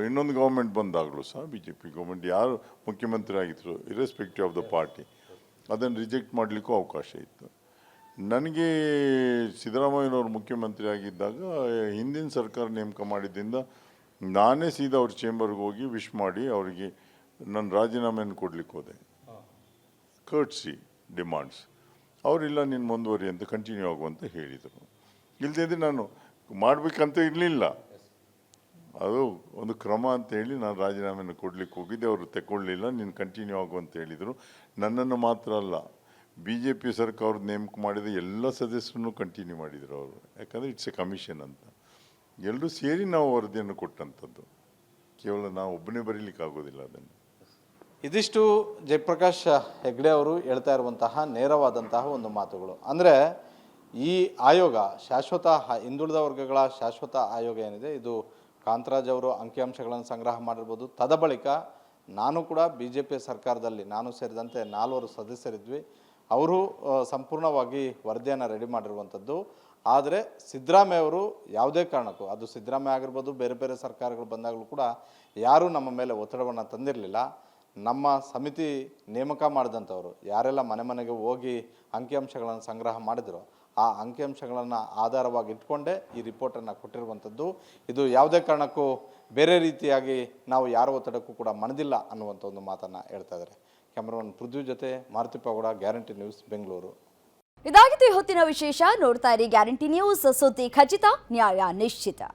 ಇನ್ನೊಂದು ಗೌರ್ಮೆಂಟ್ ಬಂದಾಗಲೂ ಸಹ BJP ಗೌರ್ಮೆಂಟ್ ಯಾರು ಮುಖ್ಯಮಂತ್ರಿ ಆಗಿದ್ರು, ಇರ್ರೆಸ್ಪೆಕ್ಟಿವ್ ಆಫ್ ದ ಪಾರ್ಟಿ, ಅದನ್ನು ರಿಜೆಕ್ಟ್ ಮಾಡಲಿಕ್ಕೂ ಅವಕಾಶ ಇತ್ತು. ನನಗೆ ಸಿದ್ದರಾಮಯ್ಯನವರು ಮುಖ್ಯಮಂತ್ರಿ ಆಗಿದ್ದಾಗ ಹಿಂದಿನ ಸರ್ಕಾರ ನೇಮಕ ಮಾಡಿದ್ದರಿಂದ ನಾನೇ ಸೀದಾ ಅವ್ರ ಚೇಂಬರ್ಗೆ ಹೋಗಿ ವಿಶ್ ಮಾಡಿ ಅವರಿಗೆ ನನ್ನ ರಾಜೀನಾಮೆಯನ್ನು ಕೊಡಲಿಕ್ಕೆ ಹೋದೆ. ಕರ್ಟ್ಸಿ ಡಿಮಾಂಡ್ಸ್. ಅವರಿಲ್ಲ, ನೀನು ಮುಂದುವರಿ ಅಂತ, ಕಂಟಿನ್ಯೂ ಆಗುವಂತ ಹೇಳಿದರು. ಇಲ್ಲದೇ ನಾನು ಮಾಡಬೇಕಂತ ಇರಲಿಲ್ಲ, ಅದು ಒಂದು ಕ್ರಮ ಅಂತ ಹೇಳಿ ನಾನು ರಾಜೀನಾಮೆಯನ್ನು ಕೊಡಲಿಕ್ಕೆ ಹೋಗಿದ್ದೆ. ಅವರು ತಗೊಳ್ಳಿಲ್ಲ, ನೀನು ಕಂಟಿನ್ಯೂ ಆಗುವಂತ ಹೇಳಿದರು. ನನ್ನನ್ನು ಮಾತ್ರ ಅಲ್ಲ, BJP ಸರ್ಕಾರದ ನೇಮಕ ಮಾಡಿದ ಎಲ್ಲ ಸದಸ್ಯರನ್ನು ಕಂಟಿನ್ಯೂ ಮಾಡಿದರು ಅವರು. ಯಾಕಂದರೆ ಇಟ್ಸ್ ಎ ಕಮಿಷನ್ ಅಂತ ಎಲ್ಲರೂ ಸೇರಿ ನಾವು ವರದಿಯನ್ನು ಕೊಟ್ಟಂಥದ್ದು. ಕೇವಲ ನಾವು ಒಬ್ಬನೇ ಬರೀಲಿಕ್ಕೆ ಆಗೋದಿಲ್ಲ ಅದನ್ನು. ಇದಿಷ್ಟು ಜಯಪ್ರಕಾಶ್ ಹೆಗ್ಡೆ ಅವರು ಹೇಳ್ತಾ ಇರುವಂತಹ ನೇರವಾದಂತಹ ಒಂದು ಮಾತುಗಳು. ಅಂದರೆ ಈ ಆಯೋಗ ಶಾಶ್ವತ ಹಿಂದುಳಿದ ವರ್ಗಗಳ ಶಾಶ್ವತ ಆಯೋಗ ಏನಿದೆ, ಇದು ಕಾಂತರಾಜ್ ಅವರು ಅಂಕಿಅಂಶಗಳನ್ನು ಸಂಗ್ರಹ ಮಾಡಿರ್ಬೋದು. ತದಬಳಿಕ ನಾನು ಕೂಡ BJP ಸರ್ಕಾರದಲ್ಲಿ, ನಾನು ಸೇರಿದಂತೆ 4 ಸದಸ್ಯರಿದ್ವಿ, ಅವರು ಸಂಪೂರ್ಣವಾಗಿ ವರದಿಯನ್ನು ರೆಡಿ ಮಾಡಿರುವಂಥದ್ದು. ಆದರೆ ಸಿದ್ದರಾಮಯ್ಯ ಅವರು ಯಾವುದೇ ಕಾರಣಕ್ಕೂ, ಅದು ಸಿದ್ದರಾಮಯ್ಯ ಆಗಿರ್ಬೋದು, ಬೇರೆ ಬೇರೆ ಸರ್ಕಾರಗಳು ಬಂದಾಗಲೂ ಕೂಡ ಯಾರೂ ನಮ್ಮ ಮೇಲೆ ಒತ್ತಡವನ್ನು ತಂದಿರಲಿಲ್ಲ. ನಮ್ಮ ಸಮಿತಿ ನೇಮಕ ಮಾಡಿದಂಥವರು ಯಾರೆಲ್ಲ ಮನೆ ಮನೆಗೆ ಹೋಗಿ ಅಂಕಿಅಂಶಗಳನ್ನು ಸಂಗ್ರಹ ಮಾಡಿದ್ರು, ಆ ಅಂಕಿಅಂಶಗಳನ್ನು ಆಧಾರವಾಗಿ ಇಟ್ಕೊಂಡೇ ಈ ರಿಪೋರ್ಟನ್ನು ಕೊಟ್ಟಿರುವಂಥದ್ದು. ಇದು ಯಾವುದೇ ಕಾರಣಕ್ಕೂ ಬೇರೆ ರೀತಿಯಾಗಿ ನಾವು ಯಾರ ಒತ್ತಡಕ್ಕೂ ಕೂಡ ಮಣದಿಲ್ಲ ಅನ್ನುವಂಥ ಒಂದು ಮಾತನ್ನು ಹೇಳ್ತಾ ಇದ್ದಾರೆ. ಕ್ಯಾಮರಾಮನ್ ಪೃಥ್ವಿ ಜೊತೆ ಮಾರುತಿ ಪಾವಗಡ, ಗ್ಯಾರಂಟಿ ನ್ಯೂಸ್, ಬೆಂಗಳೂರು. ಇದಾಗಿತ್ತು ಈ ಹೊತ್ತಿನ ವಿಶೇಷ. ನೋಡ್ತಾ ಇರಿ ಗ್ಯಾರಂಟಿ ನ್ಯೂಸ್, ಸುದ್ದಿ ಖಚಿತ, ನ್ಯಾಯ ನಿಶ್ಚಿತ.